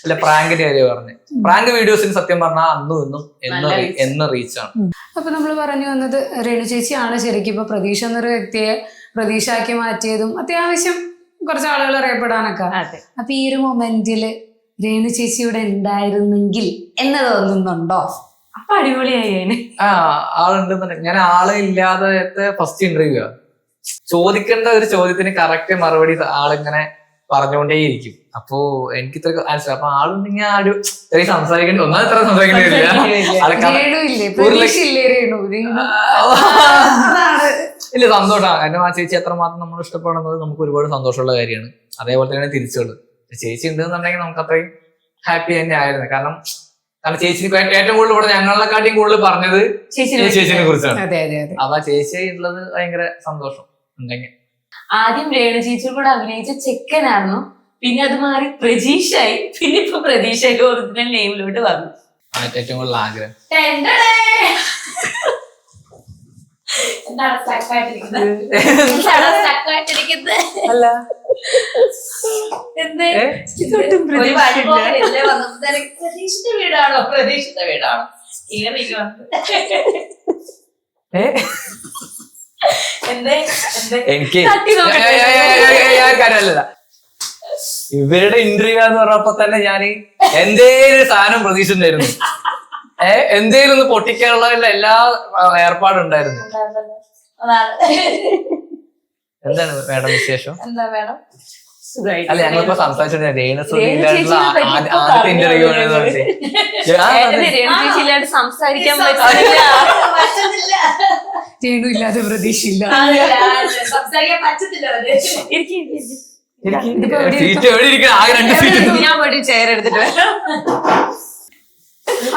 അല്ല പ്രാങ്കിന്റെ കാര്യം പറഞ്ഞു. പ്രാങ്ക് വീഡിയോസിന് സത്യം പറഞ്ഞാൽ അന്നും ഇന്നും എന്ന് റീച്ചാണ്. അപ്പൊ നമ്മൾ പറഞ്ഞു വന്നത് രേണു ചേച്ചിയാണ് ശരിക്കും ഇപ്പൊ പ്രതീക്ഷ എന്നൊരു വ്യക്തിയെ പ്രതീക്ഷയാക്കി മാറ്റിയതും അത്യാവശ്യം കുറച്ച് ആളുകൾ അറിയപ്പെടാനൊക്കെ. അപ്പൊ ഈ ഒരു മൊമെന്റില് രേണു ചേച്ചി ഇവിടെ ഉണ്ടായിരുന്നെങ്കിൽ എന്ന് തോന്നുന്നുണ്ടോ? അപ്പൊ അടിപൊളിയായി. ആളുണ്ട്. ഞാൻ ആളെ ഇല്ലാതെ ഫസ്റ്റ് ഇന്റർവ്യൂ ചോദിക്കേണ്ട ഒരു ചോദ്യത്തിന് കറക്റ്റ് മറുപടി ആളിങ്ങനെ പറഞ്ഞുകൊണ്ടേയിരിക്കും. അപ്പോ എനിക്ക് ഇത്ര ആൻസർ. അപ്പൊ ആളുണ്ടെങ്കിൽ ആ ഒരു സംസാരിക്കേണ്ടി ഇത്ര സംസാരിക്കേണ്ടി വരില്ല. ഇല്ല സന്തോഷമാണ്. എന്റെ ആ ചേച്ചി എത്രമാത്രം നമ്മൾ ഇഷ്ടപ്പെടുന്നത് നമുക്ക് ഒരുപാട് സന്തോഷമുള്ള കാര്യമാണ്. അതേപോലെ തന്നെയാണ് തിരിച്ചുള്ളത്. ചേച്ചി ഉണ്ടെന്നുണ്ടെങ്കിൽ നമുക്ക് അത്രയും ഹാപ്പി തന്നെ ആയിരുന്നു. കാരണം ചേച്ചിക്ക് ഏറ്റവും കൂടുതൽ ഇവിടെ ഞങ്ങളെക്കാട്ടിയും കൂടുതൽ പറഞ്ഞത് ചേച്ചിനെ കുറിച്ചാണ്. അപ്പൊ ആ ചേച്ചി ഉള്ളത് ഭയങ്കര സന്തോഷം ഉണ്ടെങ്കിൽ. ആദ്യം രേണു ചേച്ചിയുടെ കൂടെ അഭിനയിച്ച ചെക്കനായിരുന്നു, പിന്നെ അത് മാറി പ്രതീക്ഷയായി, പിന്നെ ഇപ്പൊ പ്രതീക്ഷയുടെ ഒറിജിനൽ നെയിമിലോട്ട് വന്നു. ഏറ്റവും കൂടുതൽ ആഗ്രഹം അല്ല പ്രതീക്ഷിച്ച വീടാണോ എനിക്ക് കാര്യമല്ല. ഇവരുടെ ഇന്റർവ്യൂ എന്ന് പറഞ്ഞപ്പോ തന്നെ ഞാൻ എന്തേലും സാധനം പ്രതീക്ഷിച്ചിട്ടുണ്ടായിരുന്നു. എന്തേലും ഒന്ന് പൊട്ടിക്കാനുള്ള എല്ലാ ഏർപ്പാടും ഉണ്ടായിരുന്നു. എന്താണ് മേഡം വിശേഷം? എന്താ മേഡം സുഖമായിട്ട്. അല്ല ഞങ്ങളിപ്പോ സംസാരിച്ചിട്ടുണ്ട് രേണുസുതി രേണു ഇല്ലാണ്ടുള്ള ചേച്ചിയെ പറ്റി ഇപ്പൊ ആദ്യത്തെ ഇന്റർവ്യൂ പറഞ്ഞു. ഏട്ടന് രേണു ചേച്ചി ഇല്ലാണ്ട് സംസാരിക്കാൻ പറ്റില്ല. രേണു ഇല്ലാതെ പ്രതീക്ഷയില്ല. സംസാരിക്കാൻ പറ്റത്തില്ല. ഇരിക്ക്, ഇരിക്ക്, ഇരിക്ക്. സീറ്റ് എവിടെ ഇരിക്കണം? ആകെ 2 സീറ്റ്. ഞാൻ പോയിട്ട് ചെയർ എടുത്തിട്ട് വരാം.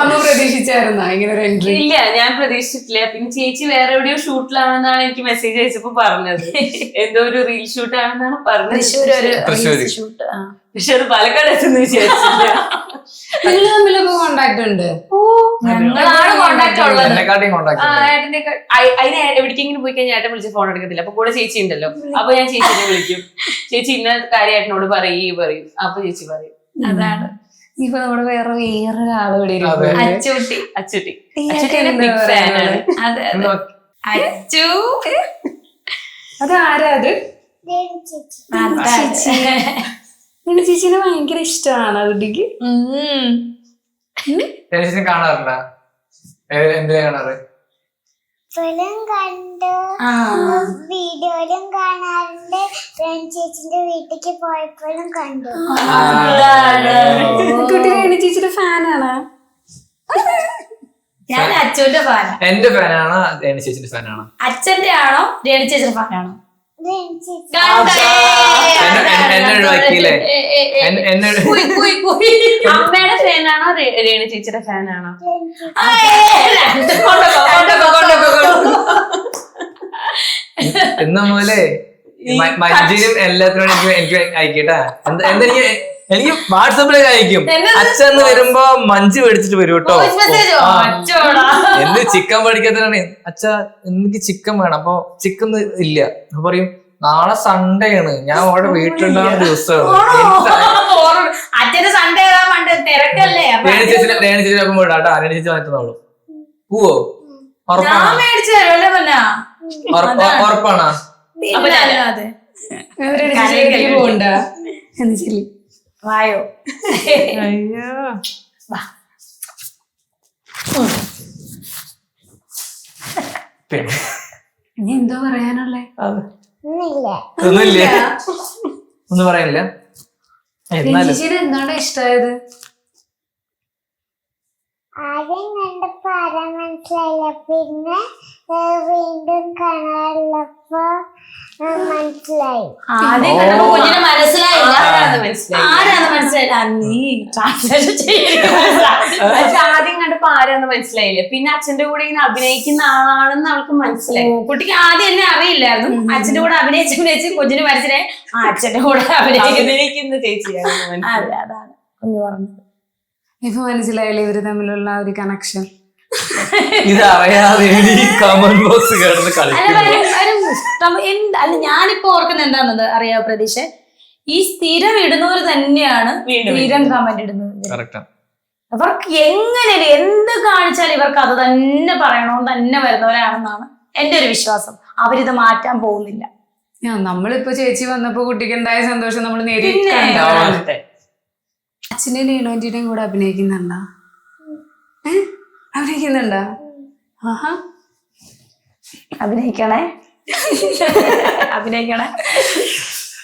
അമ്മ പ്രതീക്ഷിച്ചായിരുന്നോ ഇങ്ങനെ ഒരു എൻട്രി? ഇല്ല, ഞാൻ പ്രതീക്ഷിച്ചിട്ടില്ല. പിന്നെ ചേച്ചി വേറെ എവിടെയോ ഷൂട്ടിലാണെന്നാണ് എനിക്ക് മെസ്സേജ് അയച്ചപ്പോ പറഞ്ഞത്. എന്തോ ഒരു റീൽ ഷൂട്ട് ആണെന്നാണ് പറഞ്ഞത്. തൃശ്ശൂര്. ഷൂട്ട്. പക്ഷെ അത് പാലക്കാട് എത്തുന്നു വിചാരിച്ചില്ല. നിങ്ങൾ തമ്മിലൊക്കെ കോണ്ടാക്ട് ഉണ്ട്? ഞങ്ങളാണ് കോണ്ടാക്ട് ഉള്ളത്. എന്നെക്കാട്ടിയും കോണ്ടാക്ട് ഏട്ടന്റെ അതിന് എവിടേക്കെങ്കിലും പോയി കഴിഞ്ഞാൽ ഏട്ടൻ വിളിച്ച് ഫോൺ എടുക്കത്തില്ല. അപ്പൊ കൂടെ ചേച്ചി ഉണ്ടല്ലോ. അപ്പൊ ഞാൻ ചേച്ചിനെ വിളിക്കും. ചേച്ചി ഇന്ന കാര്യം ഏട്ടനോട് പറയും. അപ്പൊ ചേച്ചി പറയും. അതാണ് ഇപ്പൊ നമ്മുടെ വേറൊരാള് ഇവിടെ ഇരിപ്പുണ്ട്. അച്ചൂട്ടി. അച്ചുട്ടി ഇയാൾക്ക് അച്ചുട്ടിന്റെ എന്താ ബിഗ് ഫാനാണ്. അതെ അച്ചു. അതാരാ അത്? ചേച്ചി നിന്റെ ചേച്ചീനെ ഭയങ്കര ഇഷ്ടമാണ് കുട്ടിക്ക്. രേണുചേച്ചിനെ കാണാറുണ്ടോ? എന്തിനാ കാണാറ്? ഇപ്പോഴും കണ്ടു, വീഡിയോയിലും കാണാറുണ്ട്, ചേച്ചിന്റെ വീട്ടിലേക്ക് പോയപ്പോഴും കണ്ടു. കുട്ടി രേണു ചേച്ചിയുടെ ഫാനാണ്. ഞാൻ അച്ചുവിന്റെ ഫാനാ. എന്റെ ഫാനാണോ രേണുചേച്ചിന്റെ ഫാനാണോ? അച്ഛന്റെ ആണോ രേണു ചേച്ചിയുടെ ഫാനാണോ? ചേച്ചി എന്നെ ഒഴിവാക്കിയില്ലേ? അമ്മയുടെ ഫാനാണോ രേണു ചേച്ചിയുടെ ഫാനാണോ? ഇന്ന് മുതലേ മഞ്ജുരും എല്ലാത്തിനോടും എനിക്ക് അയക്കട്ടാ. എനിക്ക് വാട്സപ്പിലേക്ക് അയക്കും. അച്ഛന്ന് വരുമ്പോ മഞ്ജു മേടിച്ചിട്ട് വരും കേട്ടോ. എന്ത് ചിക്കൻ പഠിക്കാത്തതാണ്. അച്ഛ എനിക്ക് ചിക്കൻ വേണം. അപ്പൊ ചിക്കൻ ഇല്ല. അപ്പൊ പറയും നാളെ സൺഡേ ആണ്, ഞാൻ അവിടെ വീട്ടിലുണ്ടാകുന്ന ദിവസമാണ്. അച്ഛന്റെ സൺഡേ തിരക്കല്ലേ? രേണു ചേച്ചി ഒപ്പം പോയിട്ടാ. രേണു ചേച്ചി മാറ്റുന്നോളൂ. പോവോ? ഉറപ്പാണോ? മേടിച്ചു തരുമല്ലോ. ഉറപ്പാണോ? അപ്പൊ അതെ പോണ്ട എന്ന് ചൊല്ലി വായോ. പിന്നെ ഇനി എന്തോ പറയാനുള്ളേ? ഒന്നുമില്ല, ഒന്നും പറയാനില്ല. എന്നാലും ചേച്ചിന് എന്താണ് ഇഷ്ടമായത്? ആദ്യം കണ്ടപ്പോ ആരാ മനസ്സിലായില്ല, പിന്നെ വീണ്ടും കാണാറുള്ളപ്പോ മനസ്സിലായി. ആദ്യം കണ്ടപ്പോ കുഞ്ഞിന് മനസ്സിലായില്ല. ആരാന്ന് മനസ്സിലായില്ല. നീ ട്രാൻസ്ലേഷൻ പക്ഷെ ആദ്യം കണ്ടപ്പോ ആരാന്ന് മനസ്സിലായില്ല. പിന്നെ അച്ഛന്റെ കൂടെ ഇങ്ങനെ അഭിനയിക്കുന്ന ആളാണെന്ന് അവൾക്ക് മനസ്സിലായി. കുട്ടിക്ക് ആദ്യം എന്നെ അറിയില്ലായിരുന്നു. അച്ഛന്റെ കൂടെ അഭിനയിച്ച് കുഞ്ഞിന് മനസ്സിലായി അച്ഛന്റെ കൂടെ അഭിനയിക്കുന്ന ചേച്ചിയാണ്. അതെ, അതാണ് കുഞ്ഞു പറഞ്ഞത്. ഇപ്പൊ മനസ്സിലായില്ലേ ഇവര് തമ്മിലുള്ള ഒരു കണക്ഷൻ? ഇതറിയാതെ കമന്റ് ബോക്സ് കിടന്ന് കളിക്കും. അല്ല ഞാനിപ്പോ ഓർക്കുന്നത് എന്താണെന്നത് അറിയാവോ പ്രതീക്ഷ? ഈ സ്ഥിരം ഇടുന്നവർ തന്നെയാണ് സ്ഥിരം കമന്റ് ഇടുന്നത്. അവർക്ക് എങ്ങനെ എന്ത് കാണിച്ചാലും ഇവർക്ക് അത് തന്നെ പറയണമെന്ന് തന്നെ വരുന്നവരാണെന്നാണ് എന്റെ ഒരു വിശ്വാസം. അവരിത് മാറ്റാൻ പോകുന്നില്ല. നമ്മളിപ്പോ ചേച്ചി വന്നപ്പോ കുട്ടിക്ക് ഉണ്ടായ സന്തോഷം നമ്മൾ നേരിട്ട് കണ്ടതാണ്. അച്ഛൻ്റെ നീണോന്റിയുടെയും കൂടെ അഭിനയിക്കുന്നുണ്ടോ? അഭിനയിക്കുന്നുണ്ടോ? ആഹാ, അഭിനയിക്കണേ.